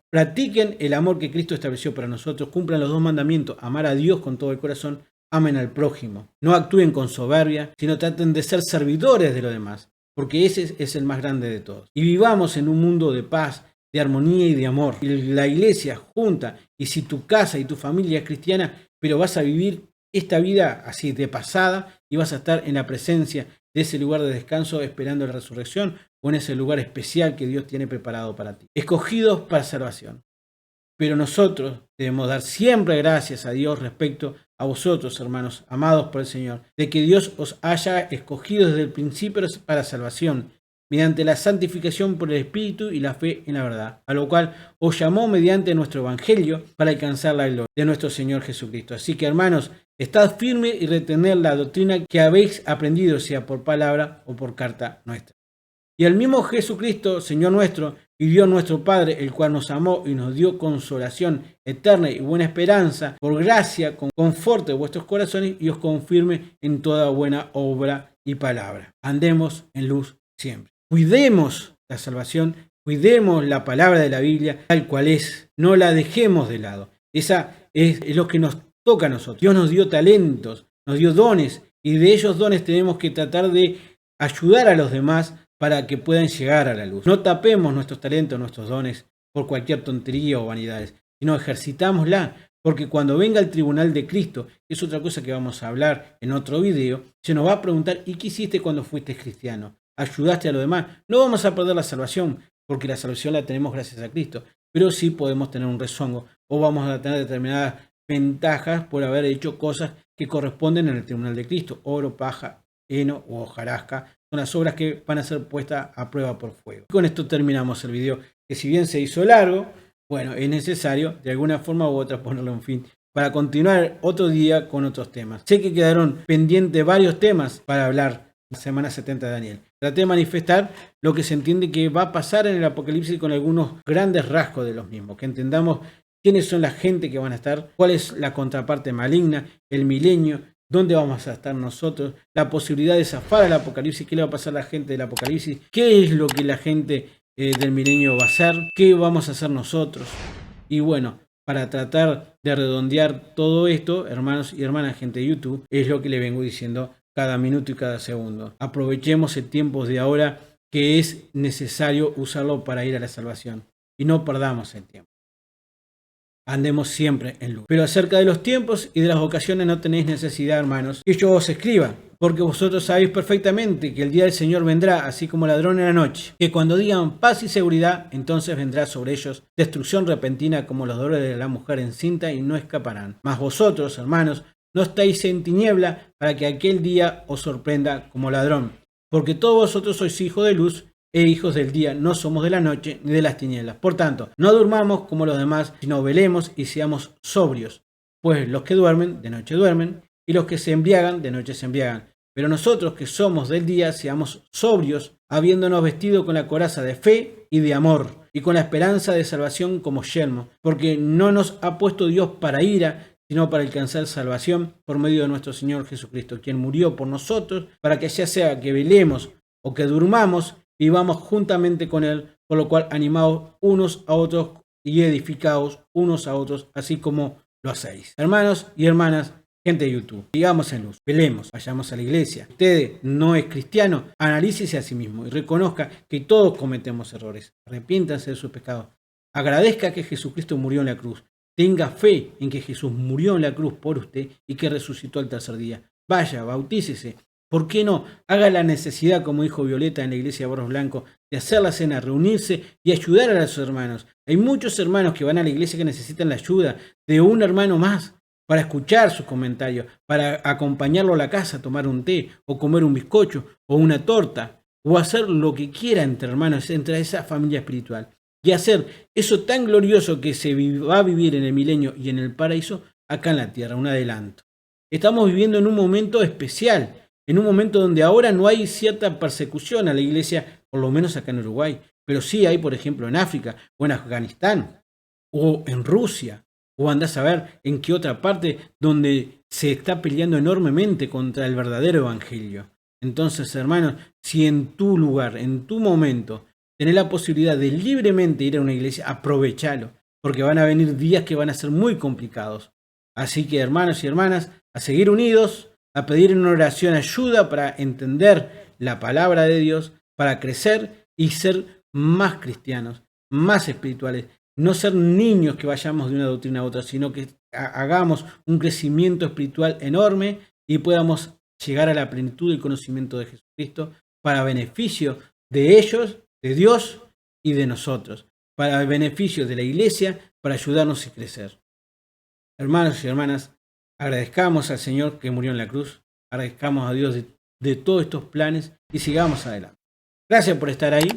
practiquen el amor que Cristo estableció para nosotros, cumplan los 2 mandamientos, amar a Dios con todo el corazón, amen al prójimo. No actúen con soberbia, sino traten de ser servidores de los demás, porque ese es el más grande de todos. Y vivamos en un mundo de paz, de armonía y de amor. Y la iglesia junta, y si tu casa y tu familia es cristiana, pero vas a vivir esta vida así de pasada y vas a estar en la presencia de ese lugar de descanso esperando la resurrección o en ese lugar especial que Dios tiene preparado para ti. Escogidos para salvación. Pero nosotros debemos dar siempre gracias a Dios respecto a vosotros, hermanos, amados por el Señor, de que Dios os haya escogido desde el principio para salvación, mediante la santificación por el Espíritu y la fe en la verdad, a lo cual os llamó mediante nuestro Evangelio para alcanzar la gloria de nuestro Señor Jesucristo. Así que, hermanos, estad firmes y retened la doctrina que habéis aprendido, sea por palabra o por carta nuestra. Y el mismo Jesucristo, Señor nuestro, y Dios nuestro Padre, el cual nos amó y nos dio consolación eterna y buena esperanza, por gracia, conforte vuestros corazones y os confirme en toda buena obra y palabra. Andemos en luz siempre. Cuidemos la salvación, cuidemos la palabra de la Biblia tal cual es, no la dejemos de lado. Esa es lo que nos toca a nosotros. Dios nos dio talentos, nos dio dones y de esos dones tenemos que tratar de ayudar a los demás para que puedan llegar a la luz. No tapemos nuestros talentos, nuestros dones por cualquier tontería o vanidades, sino ejercitámosla, porque cuando venga el tribunal de Cristo, es otra cosa que vamos a hablar en otro video, se nos va a preguntar, ¿y qué hiciste cuando fuiste cristiano? ¿Ayudaste a los demás? No vamos a perder la salvación, porque la salvación la tenemos gracias a Cristo, pero sí podemos tener un rezongo, o vamos a tener determinadas ventajas por haber hecho cosas que corresponden en el tribunal de Cristo, oro, paja, heno o hojarasca, son las obras que van a ser puestas a prueba por fuego. Con esto terminamos el video, que si bien se hizo largo, bueno, es necesario de alguna forma u otra ponerle un fin para continuar otro día con otros temas. Sé que quedaron pendientes varios temas para hablar la semana 70 de Daniel. Traté de manifestar lo que se entiende que va a pasar en el Apocalipsis con algunos grandes rasgos de los mismos, que entendamos quiénes son la gente que van a estar, cuál es la contraparte maligna, el milenio, dónde vamos a estar nosotros, la posibilidad de zafar al Apocalipsis, qué le va a pasar a la gente del Apocalipsis, qué es lo que la gente del milenio va a hacer, qué vamos a hacer nosotros. Y bueno, para tratar de redondear todo esto, hermanos y hermanas, gente de YouTube, es lo que le vengo diciendo cada minuto y cada segundo. Aprovechemos el tiempo de ahora, que es necesario usarlo para ir a la salvación, y no perdamos el tiempo. Andemos siempre en luz. Pero acerca de los tiempos y de las ocasiones no tenéis necesidad, hermanos, que yo os escriba, porque vosotros sabéis perfectamente que el día del Señor vendrá, así como ladrón en la noche, que cuando digan paz y seguridad, entonces vendrá sobre ellos destrucción repentina como los dolores de la mujer encinta y no escaparán. Mas vosotros, hermanos, no estáis en tiniebla para que aquel día os sorprenda como ladrón, porque todos vosotros sois hijos de luz e hijos del día, no somos de la noche ni de las tinieblas. Por tanto, no durmamos como los demás, sino velemos y seamos sobrios. Pues los que duermen, de noche duermen, y los que se embriagan, de noche se embriagan. Pero nosotros que somos del día, seamos sobrios, habiéndonos vestido con la coraza de fe y de amor, y con la esperanza de salvación como yelmo, porque no nos ha puesto Dios para ira, sino para alcanzar salvación por medio de nuestro Señor Jesucristo, quien murió por nosotros, para que ya sea que velemos o que durmamos, vivamos juntamente con Él, por lo cual animaos unos a otros y edificaos unos a otros, así como lo hacéis. Hermanos y hermanas, gente de YouTube, sigamos en luz, velemos, vayamos a la iglesia. Usted no es cristiano, analícese a sí mismo y reconozca que todos cometemos errores. Arrepiéntanse de sus pecados. Agradezca que Jesucristo murió en la cruz. Tenga fe en que Jesús murió en la cruz por usted y que resucitó al tercer día. Vaya, bautícese. ¿Por qué no? Haga la necesidad, como dijo Violeta en la iglesia de Barros Blanco, de hacer la cena, reunirse y ayudar a sus hermanos. Hay muchos hermanos que van a la iglesia que necesitan la ayuda de un hermano más para escuchar sus comentarios, para acompañarlo a la casa, tomar un té o comer un bizcocho o una torta o hacer lo que quiera entre hermanos, entre esa familia espiritual. Y hacer eso tan glorioso que se va a vivir en el milenio y en el paraíso acá en la tierra, un adelanto. Estamos viviendo en un momento especial, en un momento donde ahora no hay cierta persecución a la iglesia, por lo menos acá en Uruguay, pero sí hay, por ejemplo, en África o en Afganistán o en Rusia o andás a ver en qué otra parte donde se está peleando enormemente contra el verdadero evangelio. Entonces, hermanos, si en tu lugar, en tu momento, tenés la posibilidad de libremente ir a una iglesia, aprovechalo, porque van a venir días que van a ser muy complicados. Así que, hermanos y hermanas, a seguir unidos, a pedir en oración ayuda para entender la palabra de Dios, para crecer y ser más cristianos, más espirituales. No ser niños que vayamos de una doctrina a otra, sino que hagamos un crecimiento espiritual enorme y podamos llegar a la plenitud del conocimiento de Jesucristo para beneficio de ellos, de Dios y de nosotros, para el beneficio de la iglesia, para ayudarnos a crecer. Hermanos y hermanas, agradezcamos al Señor que murió en la cruz, agradezcamos a Dios de todos estos planes y sigamos adelante. Gracias por estar ahí.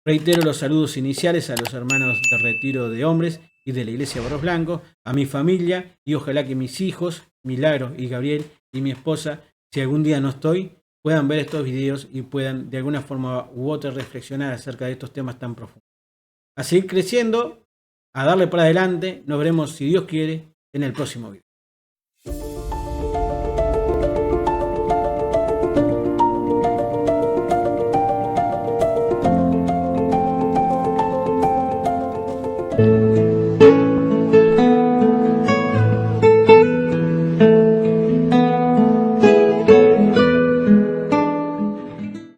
Reitero los saludos iniciales a los hermanos de Retiro de Hombres y de la Iglesia Barros Blancos, a mi familia y ojalá que mis hijos, Milagros y Gabriel y mi esposa, si algún día no estoy, puedan ver estos videos y puedan de alguna forma u otra reflexionar acerca de estos temas tan profundos. A seguir creciendo, a darle para adelante, nos veremos si Dios quiere en el próximo video.